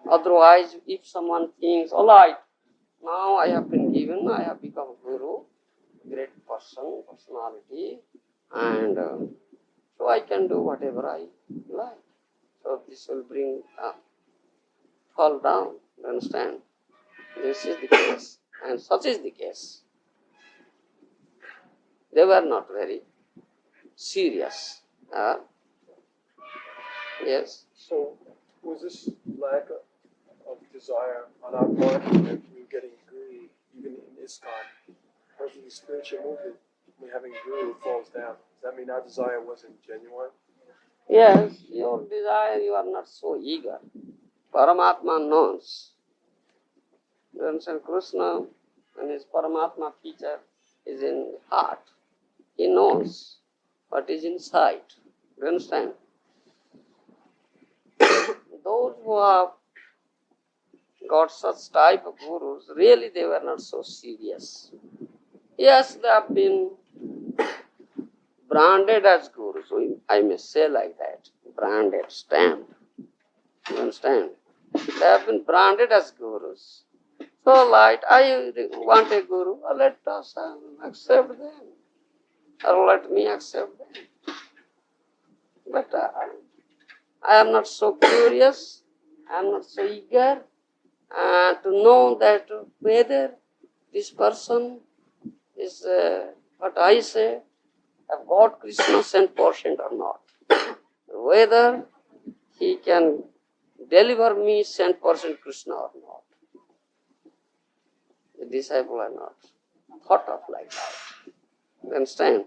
Otherwise, if someone thinks, all right, now I have been given, I have become guru, great person, personality, and so I can do whatever I like. So this will bring fall down, you understand? This is the case, and such is the case. They were not very serious. Yes. So, was this lack of desire on our part that we were getting guru, even in ISKCON, because of the spiritual movement, when having guru falls down? Does that mean our desire wasn't genuine? Yes, your desire, you are not so eager. Paramatma knows. You understand? Krishna and his Paramatma feature is in heart. He knows what is inside. You understand? Those who have got such type of gurus, really they were not so serious. Yes, they have been branded as Guru. So I may say like that. Branded, stamped. You understand? They have been branded as Gurus. So I want a Guru. Let us accept them. Or let me accept them. But I am not so curious. I am not so eager to know that whether this person is what I say, have got Krishna 100% or not. Whether he can deliver me 100% Krishna or not. The disciple are not thought of like that. You understand?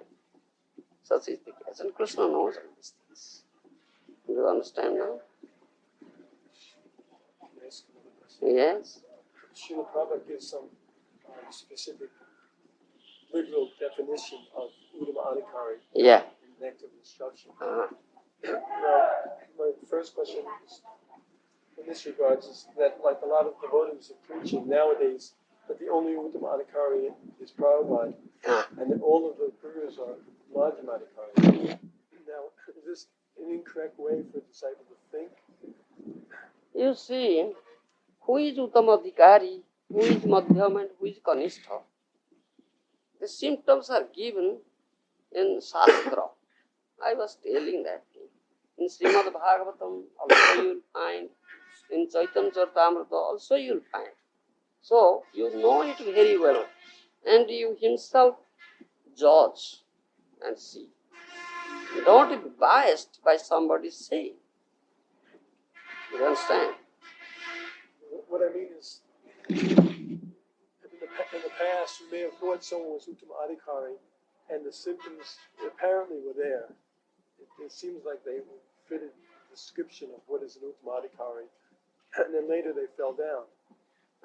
Such is the case. And Krishna knows all these things. Do you understand now? Yes. Srila Prabhupada gives some specific literal definition of Uttama Adhikari Yeah. in Nectar of Instruction. Uh-huh. Now, my first question is, in this regard, is that like a lot of devotees are preaching nowadays that the only Uttama Adhikari is Prabhupada, and that all of the gurus are Madhyama Adhikari. Now, is this an incorrect way for a disciple to think? You see, who is Uttamadhikari, who is Madhyam, and who is Kanistha? The symptoms are given in Shastra. I was telling that thing. In Srimad Bhagavatam also you will find, in Chaitanya Charitamrita also you will find. So you know it very well, and you himself judge and see. Don't be biased by somebody saying. You understand? What I mean is, in the past, you may have thought someone was Uttama Adhikari, and the symptoms apparently were there. It seems like they fitted the description of what is an Uttama Adhikari, and then later they fell down.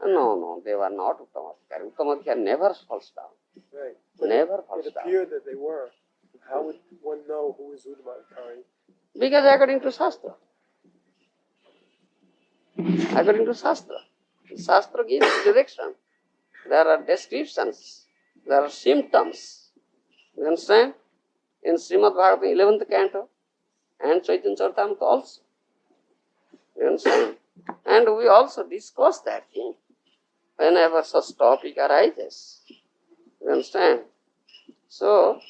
No, they were not Uttamadhikari. Uttamadhikari never falls down. Right. Never falls It down. appeared that they were. How would one know who is Uttama Adhikari? Because according to Shastra. According to Shastra. Shastra gives direction. There are descriptions. There are symptoms. You understand? In Srimad Bhagavatam 11th canto and Chaitanya Charitamrita also. You understand? And we also discuss that thing whenever such topic arises. You understand? So,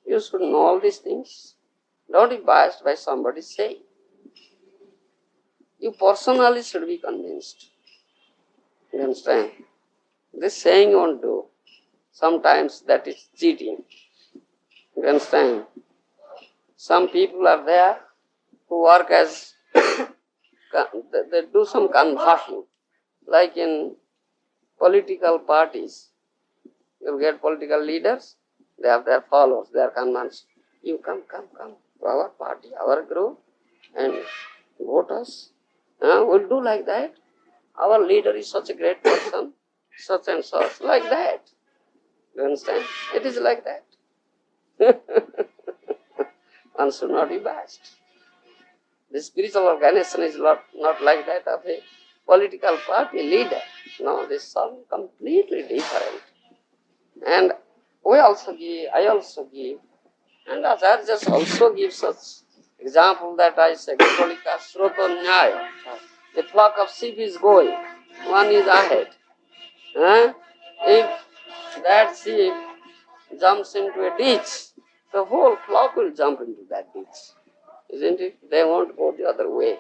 you should know all these things. Don't be biased by somebody saying. You personally should be convinced. You understand? This saying won't do. Sometimes that is cheating. You understand? Some people are there who work as, they do some canvassing, like in political parties. You get political leaders, they have their followers, they are convinced. You come to our party, our group, and vote us. We'll do like that. Our leader is such a great person, such and such, like that. You understand? It is like that. One should not be biased. The spiritual organization is not like that of a political party leader. No, this is something completely different. And I also give, and Acharya also give such example that I say, Gopalika Sroto Nyaya. The flock of sheep is going, one is ahead. If that sheep jumps into a ditch, the whole flock will jump into that ditch. Isn't it? They won't go the other way.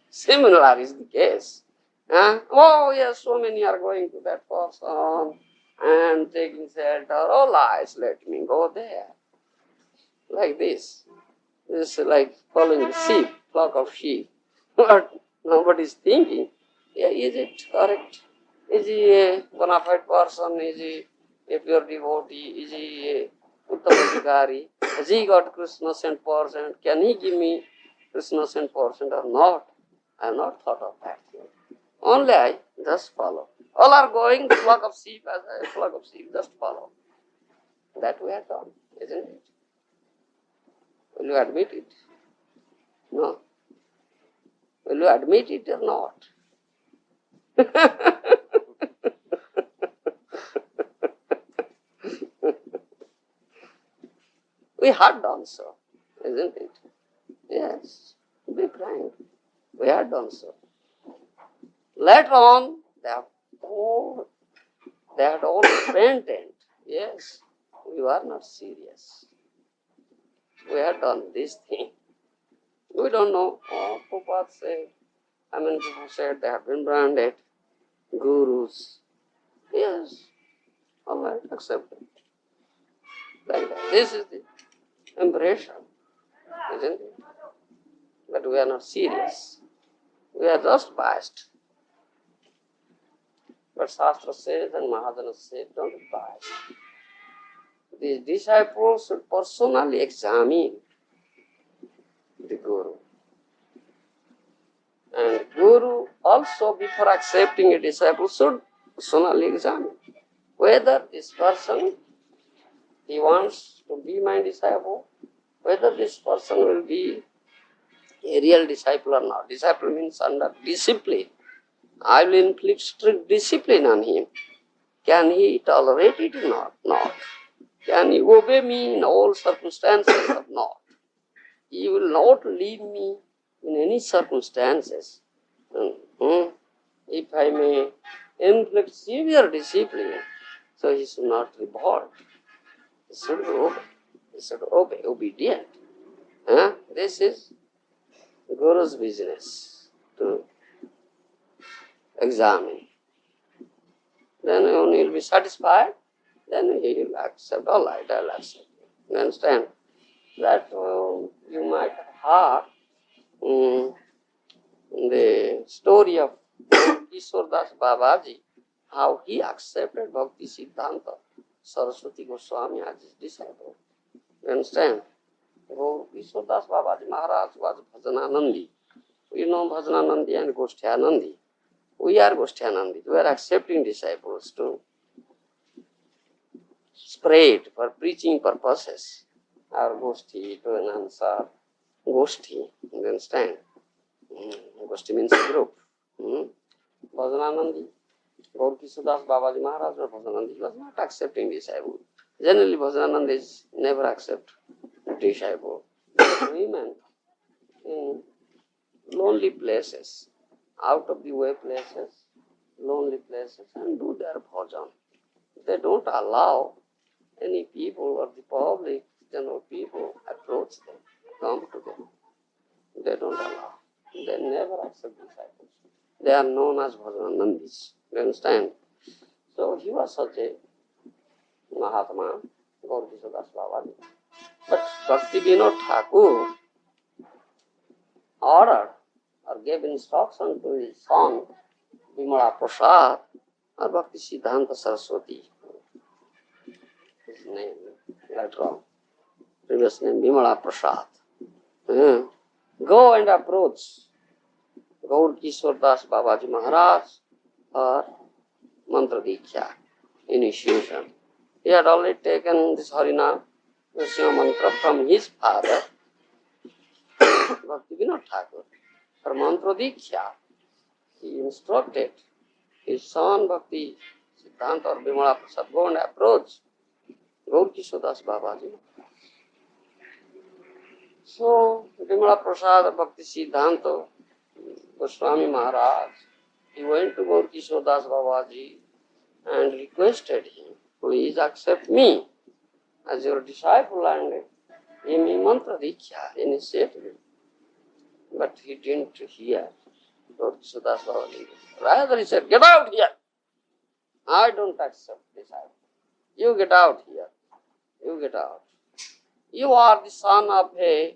Similar is the case. Oh yes, so many are going to that person and taking shelter. Oh lies, let me go there. Like this. This is like following the sheep, flock of sheep. But nobody is thinking, yeah, is it correct? Is he a bona fide person? Is he a pure devotee? Is he a Uttamadhikari? Has he got Krishna 100%? Can he give me Krishna 100% or not? I have not thought of that thing. Only I just follow. All are going, flock of sheep as a flock of sheep, just follow. That we have done, isn't it? Will you admit it? No. Will you admit it or not? We had done so, isn't it? Yes, be frank. We had done so. Later on, they had all repented. Yes, we were not serious. We had done this thing. We don't know. Oh, Prabhupada said, people said they have been branded gurus. Yes, all right, accepted. Like that. This is the impression, isn't it? But we are not serious. We are just biased. But Shastra says and Maharaja says, don't be biased. The disciples should personally examine the Guru. And Guru also, before accepting a disciple, should personally examine whether this person, he wants to be my disciple, whether this person will be a real disciple or not. Disciple means under discipline. I will inflict strict discipline on him. Can he tolerate it or not? Not. Can he obey me in all circumstances or not? He will not leave me in any circumstances. If I may inflict severe discipline, so he should not revolt. He should obey. He should obey, obedient. This is Guru's business, to examine. Then when he will be satisfied, then he will accept. All right, I'll accept. You understand? That you might have the story of Kishore Das Babaji, how he accepted Bhakti Siddhanta Saraswati Goswami as his disciple. You understand? Kishore Das Babaji Maharaj was Bhajananandi. We know Bhajananandi and Goshthanandi. We are Goshthanandi. We are accepting disciples to spread for preaching purposes. Our Goshti to answer Goshti. You understand? Goshti means group. Bhajananandi, Gaur Kishore Das Babaji Maharaj or Bhajananandi was not accepting disciple. Generally, Bhajananandi is never accept disciple. Women in lonely places, out of the way places, lonely places, and do their bhajan. They don't allow any people or the public, general people, approach them, come to them. They don't allow. They never accept disciples. They are known as Bhajanandis. You understand? So he was such a Mahatma, Gaur Kishore Das Babaji. But Bhakti Vinod Thakur ordered or gave instruction to his son, Vimala Prasad, or Bhakti Siddhanta Saraswati. His name, later on. Previous name, Vimala Prasad. Go and approach Gaur Kishore Das Babaji Maharaj for Mantra Diksha, initiation. He had already taken this Harinam Nrsimha mantra from his father, Bhakti Vinod Thakur, for Mantra Diksha. He instructed his son Bhakti Siddhanta or Vimala Prasad, go and approach Gaur Kishore Das Babaji. So, Vimala Prasad or Bhakti Siddhanta Goswami Maharaj, he went to Gaur Kishore Das Babaji and requested him, please accept me as your disciple and give me mantra diksha, initiative. But he didn't hear Gaur Kishore Das Babaji. Rather he said, get out here. I don't accept disciple. You get out here. You get out. You are the son of a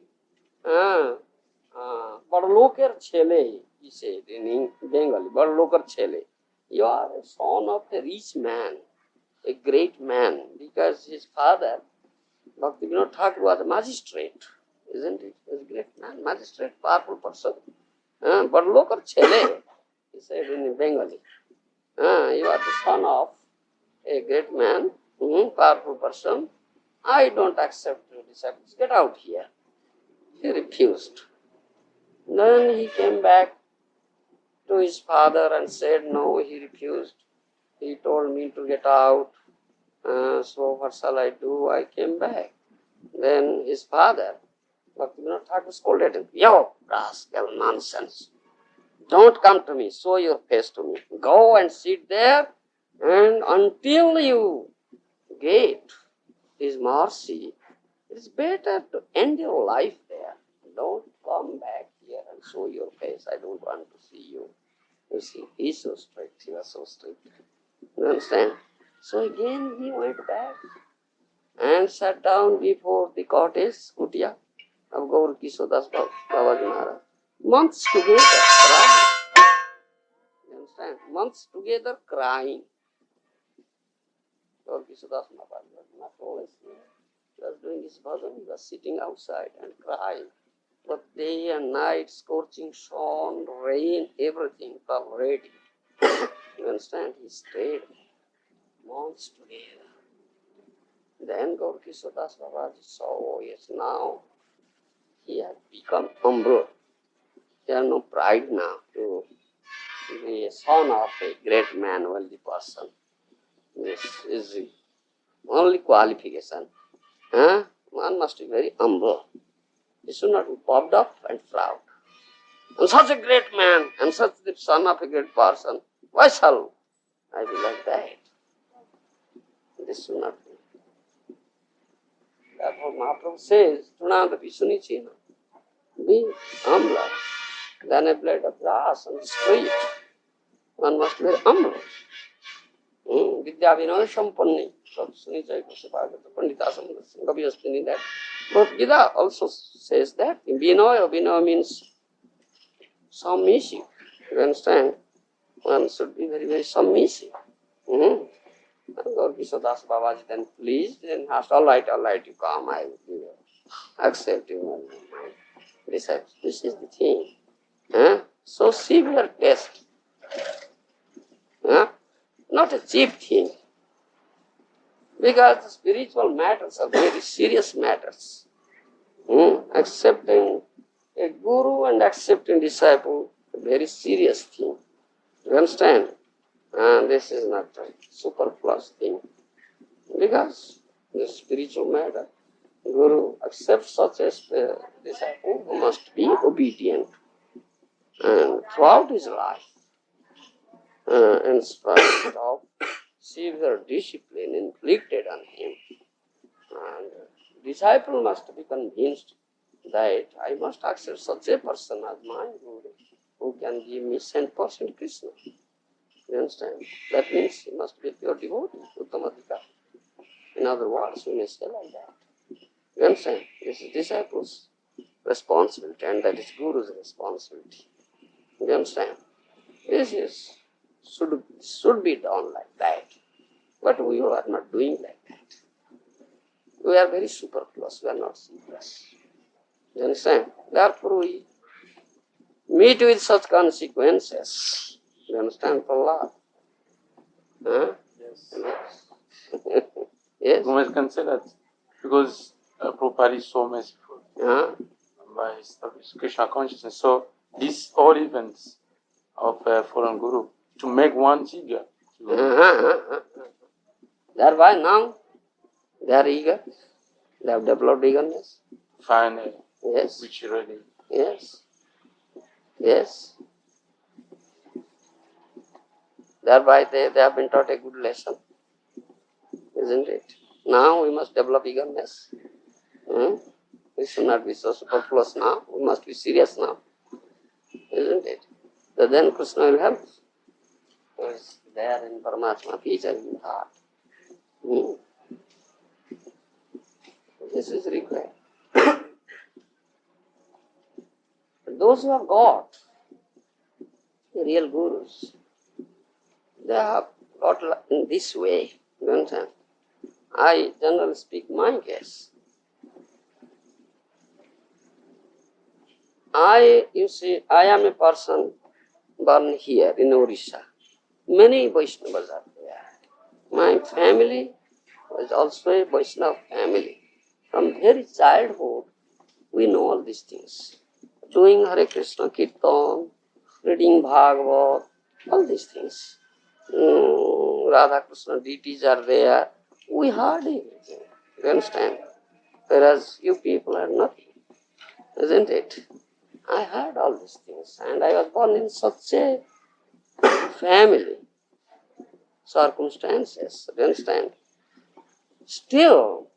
Badloker Chele, he said in Bengali, Badloker Chele. You are a son of a rich man, a great man, because his father, Bhakti Vinod Thakur, was a magistrate, isn't it? He was a great man, magistrate, powerful person. Badloker Chele, he said in Bengali. You are the son of a great man, powerful person. I don't accept your disciples. Get out here. He refused. Then he came back to his father and said, no, he refused. He told me to get out. So what shall I do? I came back. Then his father, Bhaktivinoda Thakur, scolded him. Yo, rascal, nonsense. Don't come to me, show your face to me. Go and sit there, and until you get his mercy, it's better to end your life there. Don't come back here and show your face. I don't want to see you. You see, he's so strict. He was so strict. You understand? So again he went back and sat down before the cottage, kutia of Gour Kishodas Babaji Maharaj. Months together crying. You understand? Months together crying. Gour Kishodas Maharaj was not always here. He was doing his bhajan, he was sitting outside and crying. But day and night, scorching sun, rain, everything was ready. You understand? He stayed months together. Then Gour Kishodas Babaji saw, oh yes, now he has become humble. He has no pride now to be a son of a great man, wealthy person. This is the only qualification. One must be very humble. He should not be puffed up and proud. I'm such a great man, I'm such the son of a great person. Why shall I be like that? This should not be. Therefore Mahaprabhu says, Tunadapi Sunichina, be humble than a blade of grass on the street. One must be very humble. Vidya Vinaya Sampanni. Sunichai Kusapagata Pandita Samudasya. Kavi has been in that. But Gita also says that. Vinaya means submissive. You understand? One should be very, very submissive. And Gaur Kishodas Babaji then pleased and asked, all right, you come, I will give you. Accept you. This is the thing. So severe test. Not a cheap thing. Because the spiritual matters are very serious matters. Accepting a guru and accepting disciple, a very serious thing. You understand? And this is not a superfluous thing. Because the spiritual matter, guru accepts such a disciple who must be obedient. And throughout his life, in spite of severe discipline inflicted on him, and disciple must be convinced that I must accept such a person as my guru, who can give me 100% Krishna. You understand? That means he must be a pure devotee, Uttamadika. In other words, we may say like that. You understand? This is disciple's responsibility, and that is guru's responsibility. You understand? This should be done like that. But we are not doing like that. We are very superfluous, we are not serious. You understand? Therefore we meet with such consequences. You understand, Prahlad? Yes. Yes. Gomez can say that because Prabhupada is so merciful by establishing Krishna consciousness. So these all events of fallen guru to make one eager. Thereby now they are eager. They have developed eagerness. Find Yes. which really. Yes. Yes. Thereby they have been taught a good lesson. Isn't it? Now we must develop eagerness. We should not be so superfluous now. We must be serious now. Isn't it? So then Krishna will help. He is there in Paramatma, teacher in heart. This is required. Those who have got the real gurus, they have got in this way. You understand? I generally speak my case. I am a person born here in Orissa. Many Vaishnavas are there. My family was also a Vaishnava family. From very childhood, we know all these things. Doing Hare Krishna Kirtan, reading Bhagavad, all these things. Radha Krishna deities are there. We heard everything. You understand? whereas you people are nothing, isn't it? I heard all these things, and I was born in such a family, circumstances, do you understand? Still,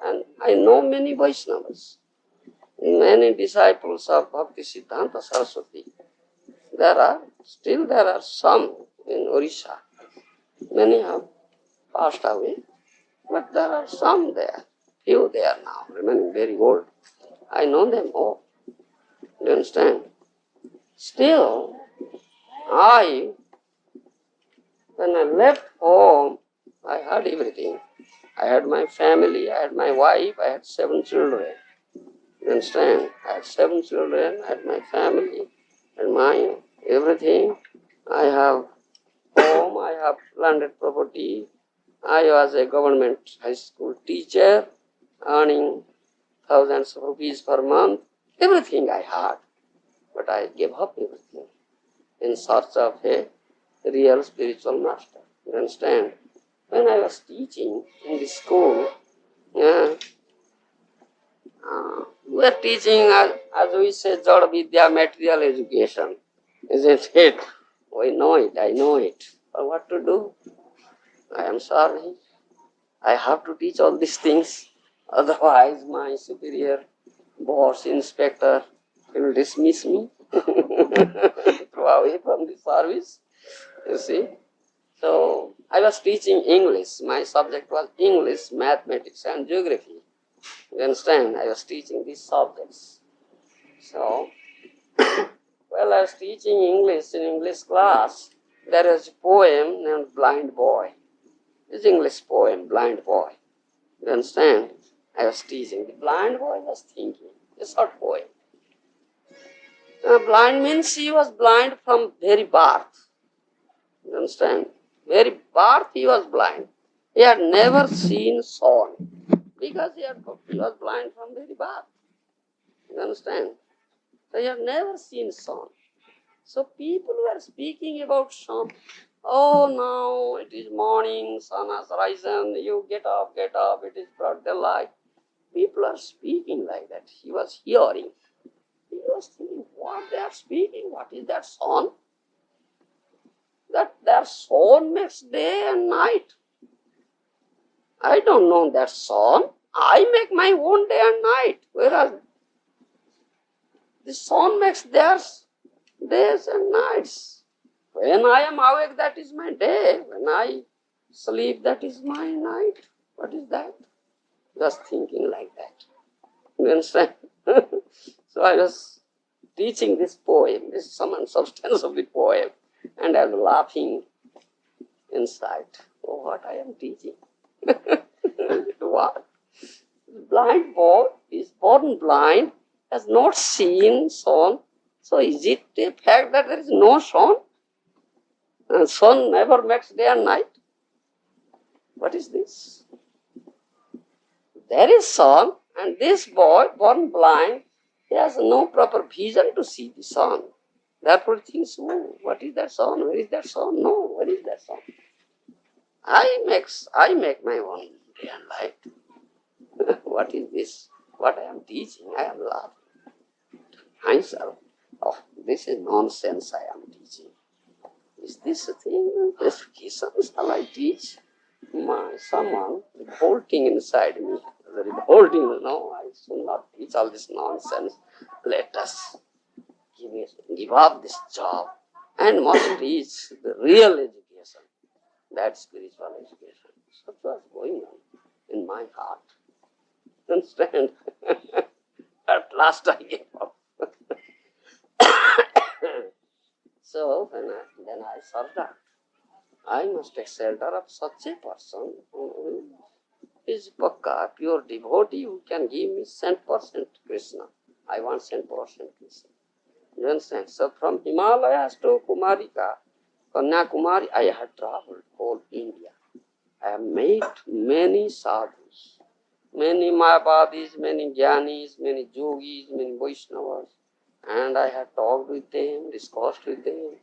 and I know many Vaishnavas, many disciples of Bhakti Siddhanta Saraswati. There are some in Orissa. Many have passed away, but there are some there. Few there now, remaining very old. I know them all. Do you understand? Still, when I left home, I had everything. I had my family, I had my wife, I had 7 children. You understand? I had 7 children, I had my family, and my everything. I have home, I have landed property. I was a government high school teacher, earning thousands of rupees per month. Everything I had. But I gave up everything in search of a real spiritual master. You understand? When I was teaching in the school, we were teaching, as we say, Jada Vidya, material education. Isn't it? We know it, I know it. But what to do? I am sorry. I have to teach all these things. Otherwise, my superior boss, inspector, will dismiss me, throw away from the service. You see? So, I was teaching English. My subject was English, mathematics, and geography. You understand? I was teaching these subjects. So, while I was teaching English in English class, there was a poem named Blind Boy. It's English poem, Blind Boy. You understand? I was teaching. The blind boy was thinking. It's not poem. Blind means he was blind from very birth. You understand? Very birth he was blind. He had never seen sun because he was blind from very birth. You understand? So he had never seen sun. So people were speaking about sun. Oh, now it is morning, sun has risen, you get up, it is broad daylight. People are speaking like that. He was hearing. He was thinking, what they are speaking? What is that sun? That their sun makes day and night. I don't know that sun. I make my own day and night. Whereas the sun makes theirs days and nights. When I am awake, that is my day. When I sleep, that is my night. What is that? Just thinking like that. You understand? So I was teaching this poem, this sum and substance of the poem, and I was laughing inside. Oh, what I am teaching? What? Blind boy is born blind, has not seen sun. So is it a fact that there is no sun? And sun never makes day and night? What is this? There is sun, and this boy, born blind, he has no proper vision to see the sun. Therefore he thinks, oh, what is that sun? Where is that sun? No, where is that sun? I make my own day and light. What is this? What I am teaching? I am laughing. Myself. Oh, this is nonsense I am teaching. Is this a thing? This shall I teach? Someone revolting inside me. The revolting, no, I should not teach all this nonsense. Let us give up this job and must teach the real education, that spiritual education. So what was going on in my heart? Understand? At last I gave up. So then I served up. I must take shelter of such a person who is pakka, pure devotee, who can give me 100% Krishna. I want 100% Krishna. You understand? So from Himalayas to Kumarika, Kanyakumari, I have traveled whole India. I have met many sadhus, many Mayavadis, many Jnanis, many Yogis, many Vaishnavas, and I have talked with them, discussed with them,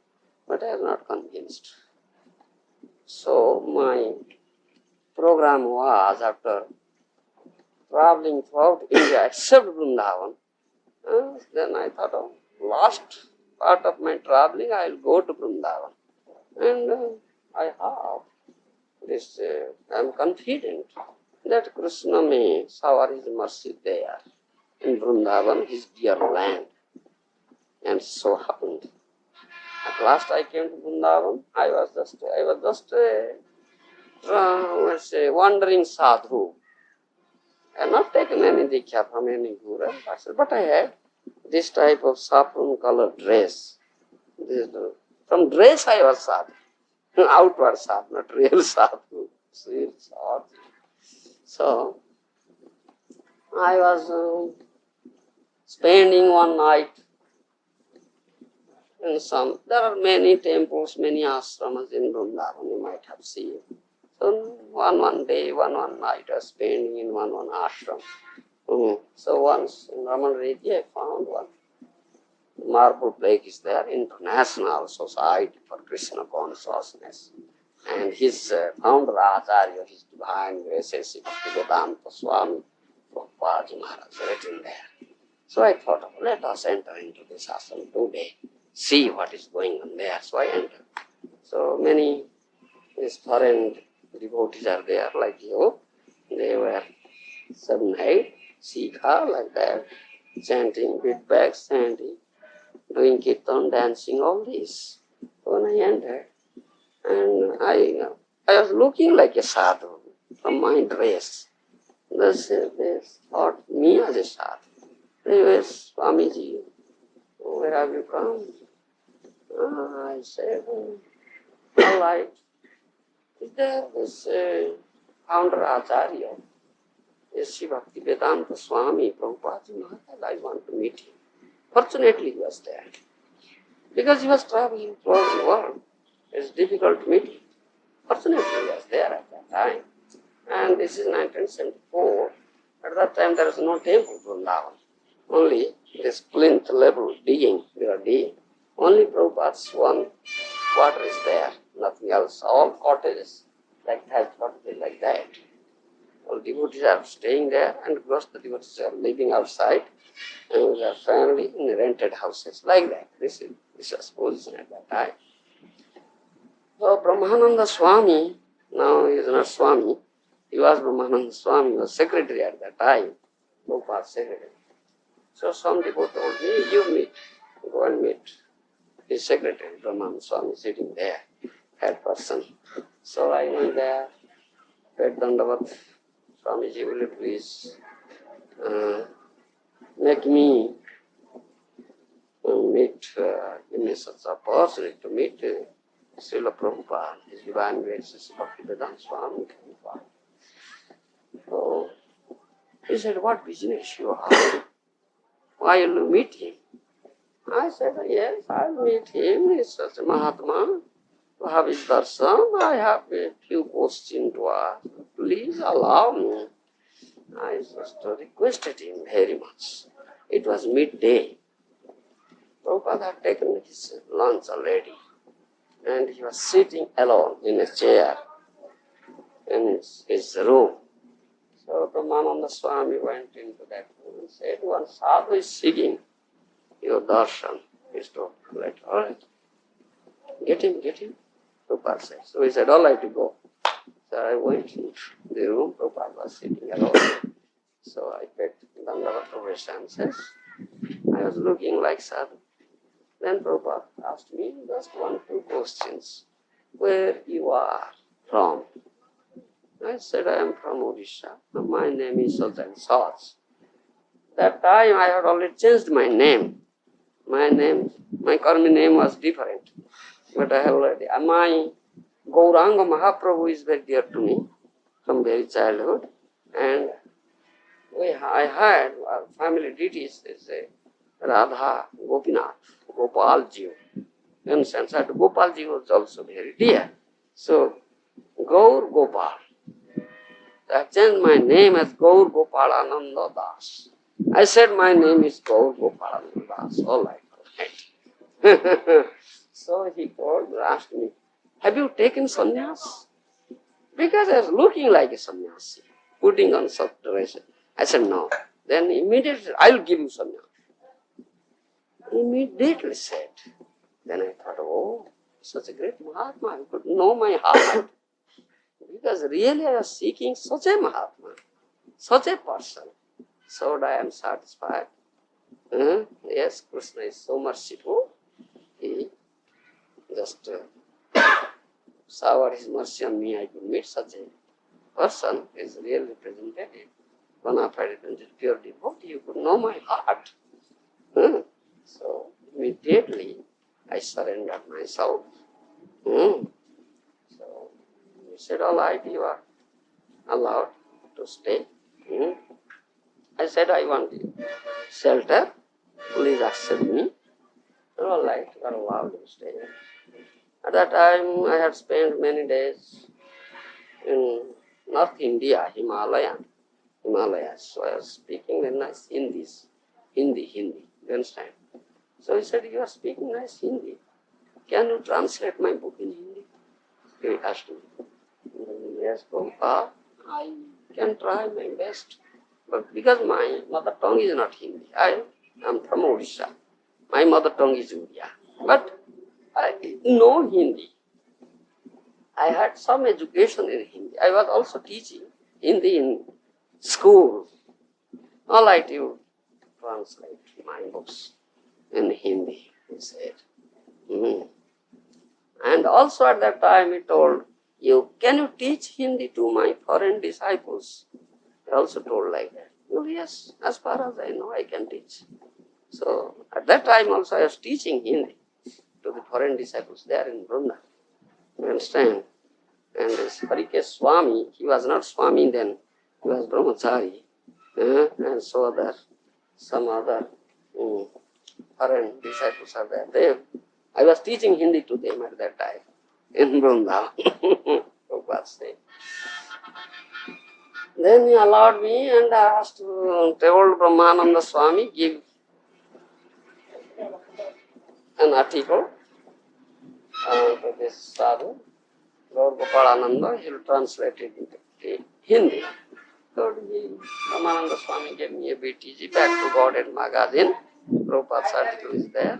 but I am not convinced. So my program was, after traveling throughout India except Vrindavan. Then I thought, last part of my traveling, I will go to Vrindavan. And I have this, I am confident that Krishna may shower his mercy there in Vrindavan, his dear land. And so happened. At last I came to Vrindavan. I was just a wandering sadhu. I had not taken any diksha from any guru, but I had this type of saffron colored dress. From dress I was sadhu, outward sadhu, not real sadhu. So I was spending one night in some. There are many temples, many ashramas in Vrindavan, you might have seen. So one day, one night I was spending in one ashram. So once in Ramanreddy I found one marble plaque is there, International Society for Krishna Consciousness. And his founder Acharya, his divine grace, Vedanta Swami, Prabhupada Maharaja, written there. So I thought, let us enter into this ashram today, see what is going on there. So I entered. So many these foreign devotees are there, like you. They were 7, 8, Sikha, like that, chanting, beat bags, chanting, doing kirtan, dancing, all this. So when I entered, and I was looking like a sadhu from my dress. They thought me as a sadhu. They were, Swamiji, where have you come? I said, all right. Is there this founder Acharya, Sri Bhakti Vedanta Swami, Prabhupada Maharaja, I want to meet him. Fortunately, he was there. Because he was traveling throughout the world, it's difficult to meet him. Fortunately, he was there at that time. And this is 1974. At that time, there was no temple to Vrindavan. Only this plinth level digging, we are digging. Only Prabhupada's one quarter is there, nothing else. All cottages, like that, cottages like that. All devotees are staying there, and of course the devotees are living outside, and their family in rented houses, like that. This was position at that time. So Brahmananda Swami, now he is not Swami, he was Brahmananda Swami, he was secretary at that time, Prabhupada's secretary. So some devotee told me, you meet, go and meet his secretary, Brahmananda Swami, sitting there, head person. So I went there, paid Dandavat. Swamiji, will you please make me give me such an opportunity to meet Srila Prabhupada, his divine grace, Bhakti Vedanta Swami Prabhupada. So he said, what business you have? Why will you meet him? I said, yes, I'll meet him. He's such a Mahatma. To have his darshan, I have a few questions to ask. Please allow me. I just requested him very much. It was midday. Prabhupada had taken his lunch already, and he was sitting alone in a chair in his room. So Brahmananda Swami went into that room and said, one sadhu is seeking your darshan. He told, all right, get him. Prabhupada said. So he said, all right, you go. So I went into the room, Prabhupada was sitting alone. So I paid Dandavat obeisances. I was looking like sadhu. Then Prabhupada asked me just 1, 2 questions. Where you are from? I said, I am from Odisha. My name is such and such. That time I had already changed my name. My Karmi name was different. But I have already, my Gauranga Mahaprabhu is very dear to me from very childhood. And I had our family deities is Radha, Gopinath, Gopalji. You understand? So Gopalji was also very dear. So Gour Gopal. I have changed my name as Gour Gopalananda Das. I said my name is Gour Gopalananda Das. All right. So he asked me, have you taken sannyas? Because I was looking like a sannyasi, putting on such dress. I said, no. Then immediately, I'll give you sannyas. Immediately said. Then I thought, oh, such a great Mahatma, he could know my heart. Because really I was seeking such a Mahatma, such a person. So I am satisfied. Yes, Krishna is so merciful. He just showered his mercy on me. I could meet such a person. He is real representative. Bona fide pure devotee. You could know my heart. So immediately I surrendered myself. So he said, all right, you are allowed to stay. I said, I want shelter. Please accept me. All right, you are allowed to stay. At that time, I had spent many days in North India, Himalayas. So I was speaking very nice Hindi. You understand? So he said, you are speaking nice Hindi. Can you translate my book in Hindi? He asked me. Yes, Prabhupada, I can try my best. But because my mother tongue is not Hindi, I am from Odisha. My mother tongue is Uriya. But I know Hindi. I had some education in Hindi. I was also teaching Hindi in school. All right, you translate my books in Hindi, he said. And also at that time he told, can you teach Hindi to my foreign disciples? He also told like that. Oh, yes, as far as I know, I can teach. So at that time also I was teaching Hindi to the foreign disciples there in Govinda. You understand? And this Swami, he was not Swami then, he was Brahmachari. And so some other foreign disciples are there. I was teaching Hindi to them at that time in Govinda. Then he allowed me and asked, told Brahmananda Swami, give an article to this sadhu, Gaur Gopalananda, he will translate it into Hindi. So Brahmananda Swami gave me a BTG, Back to God and magazine. Prabhupada's article is there.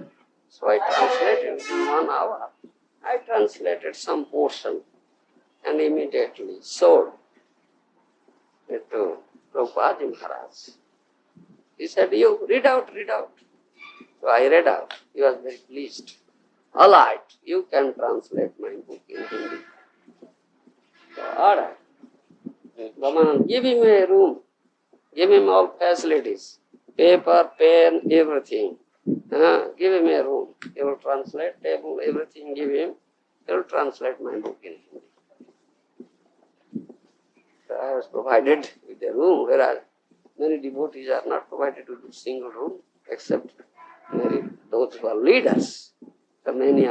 So I translated in 1 hour. I translated some portion and immediately sold it to Prabhupada Maharaj. He said, you read out. So I read out. He was very pleased. All right, you can translate my book in Hindi. So, all right. Brahmananda, give him a room. Give him all facilities. Paper, pen, everything. Give him a room. He will translate, table, everything give him. He will translate my book in Hindi. So I was provided with a room, whereas many devotees are not provided with a single room, except those who are leaders. So many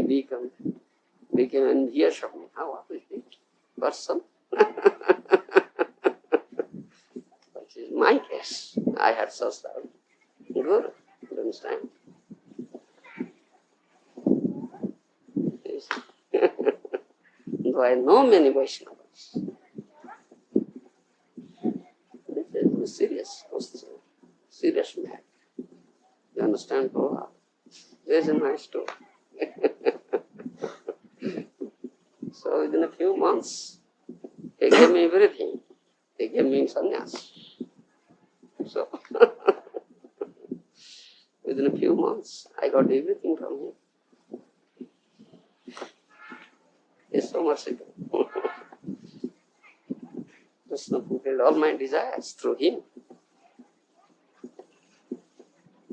became envious of me. How is it? Person? Which is my case. I had such a Gour. You understand? Though I know many Vaishnavas. This is a serious question, serious matter. You understand, Prabhupada? This is a nice story. So within a few months, they gave me everything. They gave me sannyas. So within a few months, I got everything from him. He's so merciful. Krishna fulfilled all my desires through him.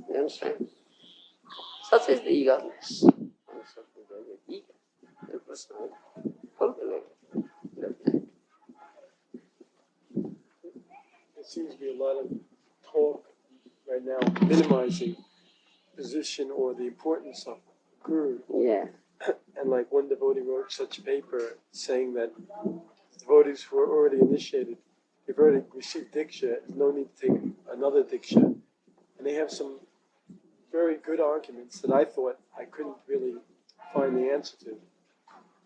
You understand? Such is the eagerness. Krishna fulfill everything. There seems to be a lot of talk right now minimizing position or the importance of Guru. Yeah. And like one devotee wrote such a paper saying that devotees who are already initiated, they've already received Diksha, there's no need to take another Diksha. And they have some very good arguments that I thought I couldn't really find the answer to.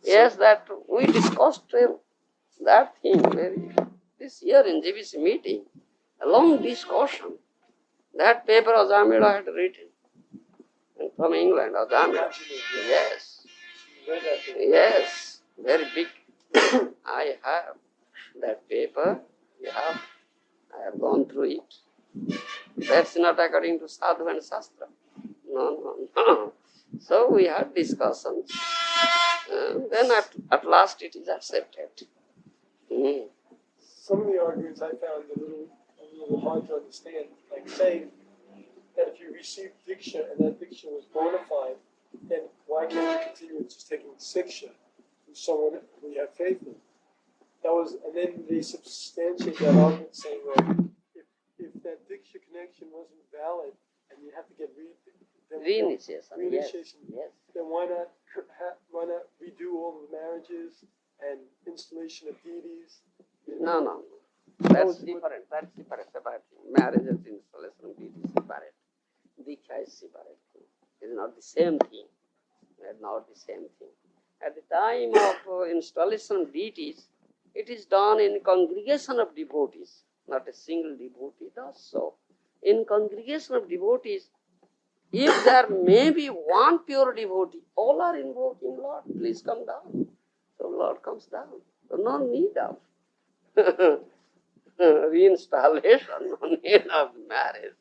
Yes, that we discussed that thing very This year in GBC meeting, a long discussion. That paper Ajamila had written from England, Ajamila. Yes, yes, very big. I have that paper. Yeah, I have gone through it. That's not according to Sadhu and Shastra. No. So we had discussions. Then at last it is accepted. Some of the arguments I found a little hard to understand. Like saying that if you received Diksha and that Diksha was bona fide, then why can't you continue just taking Siksha from someone who you have faith in? And then they substantiate that argument saying that if that Diksha connection wasn't valid and you have to get reinitiation, yes. Then why not redo all the marriages and installation of deities? No. That's different. That's separate thing. Marriage and installation of deity is separate. Diksha is separate thing. It's not the same thing. It's not the same thing. At the time of installation of deities, it is done in congregation of devotees, not a single devotee does so. In congregation of devotees, if there may be one pure devotee, all are invoking, Lord, please come down. So Lord comes down. So no need of reinstallation, no need of marriage.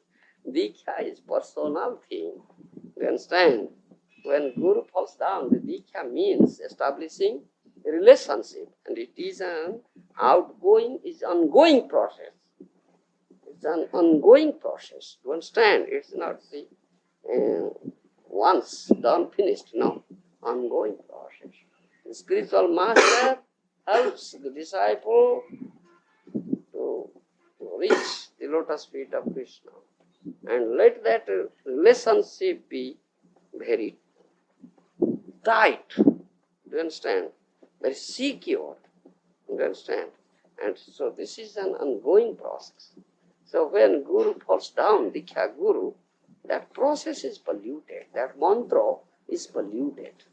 Diksha is personal thing. You understand? When Guru falls down, the Diksha means establishing a relationship, and it is an ongoing process. It's an ongoing process. You understand? It's not the once done, finished. No, ongoing process. The spiritual master helps the disciple to reach the lotus feet of Krishna, and let that relationship be very tight. Do you understand? Very secure. Do you understand? And so this is an ongoing process. So when Guru falls down, Diksha Guru, that process is polluted. That mantra is polluted.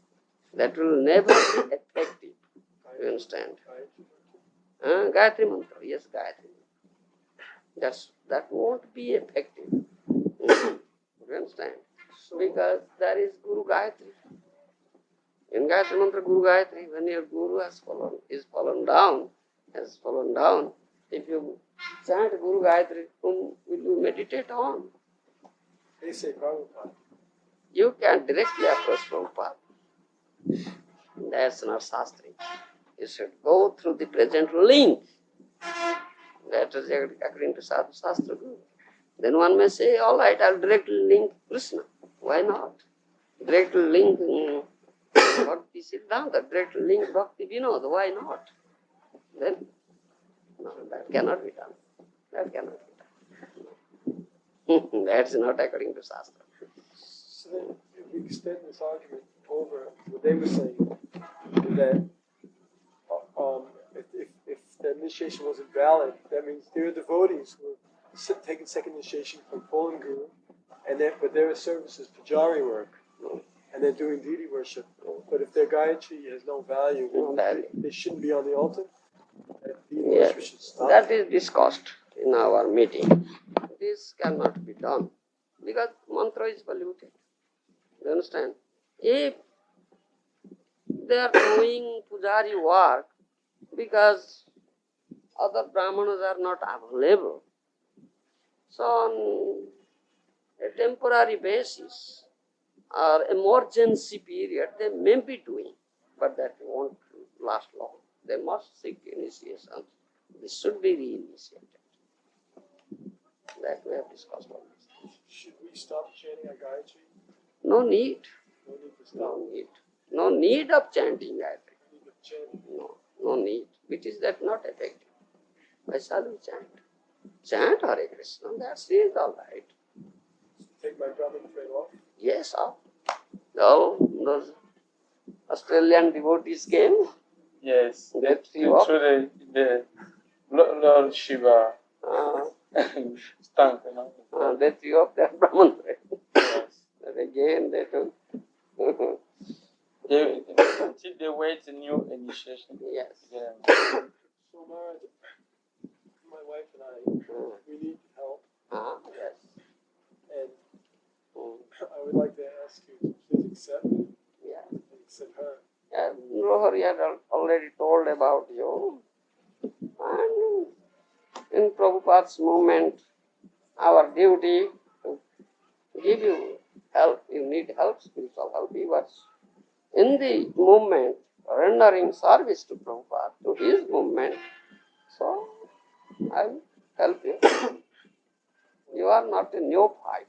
That will never be effective. Do you understand? Gayatri mantra, yes, Gayatri. That won't be effective. Do you understand? Because there is Guru Gayatri. In Gayatri mantra, Guru Gayatri, when your Guru has fallen down, if you chant Guru Gayatri, whom will you meditate on? They say Prabhupada. You can directly approach Prabhupada. That's not Shastri. You should go through the present link. That is according to Sadhu Shastra Guru. Then one may say, all right, I'll directly link Krishna. Why not? Directly link Bhakti Siddhanta, directly link Bhakti Vinod. Why not? Then, no, that cannot be done. That cannot be done. That's not according to Shastra. So then, if we extend this argument over what they were saying, that if the initiation wasn't valid, that means there are devotees who are taking second initiation from fallen Guru, but their service is pujari work, and they're doing deity worship. But if their Gayatri has no value, they shouldn't be on the altar. Yes, that is discussed in our meeting. This cannot be done because mantra is polluted. You understand? If they are doing pujari work because other brahmanas are not available, so on a temporary basis or emergency period, they may be doing, but that won't last long. They must seek initiation. This should be reinitiated. That we have discussed all this. Should we stop chanting our Gayatri? No need. No need to stop. No need of chanting Gayatri. No need of chanting. No need. It is that not effective. Why shall we chant? Chant Hare Krishna, that's it, all right. Take my Brahmin thread off? Yes, off. Oh, those Australian devotees came. Yes, They threw off. The Lord Shiva stand. They threw off their Brahman thread. Yes. And again they took. Until they wait a new initiation. Yes. Yeah. So Maharaja, wife and I, we need help. Yes. And I would like to ask you to please accept me Yeah. and accept her. Yeah, Rohari had already told about you. And in Prabhupada's movement, our duty to give you help. You need help, spiritual help. He was in the movement, rendering service to Prabhupada, to his movement. So, I will help you. You are not a neophyte.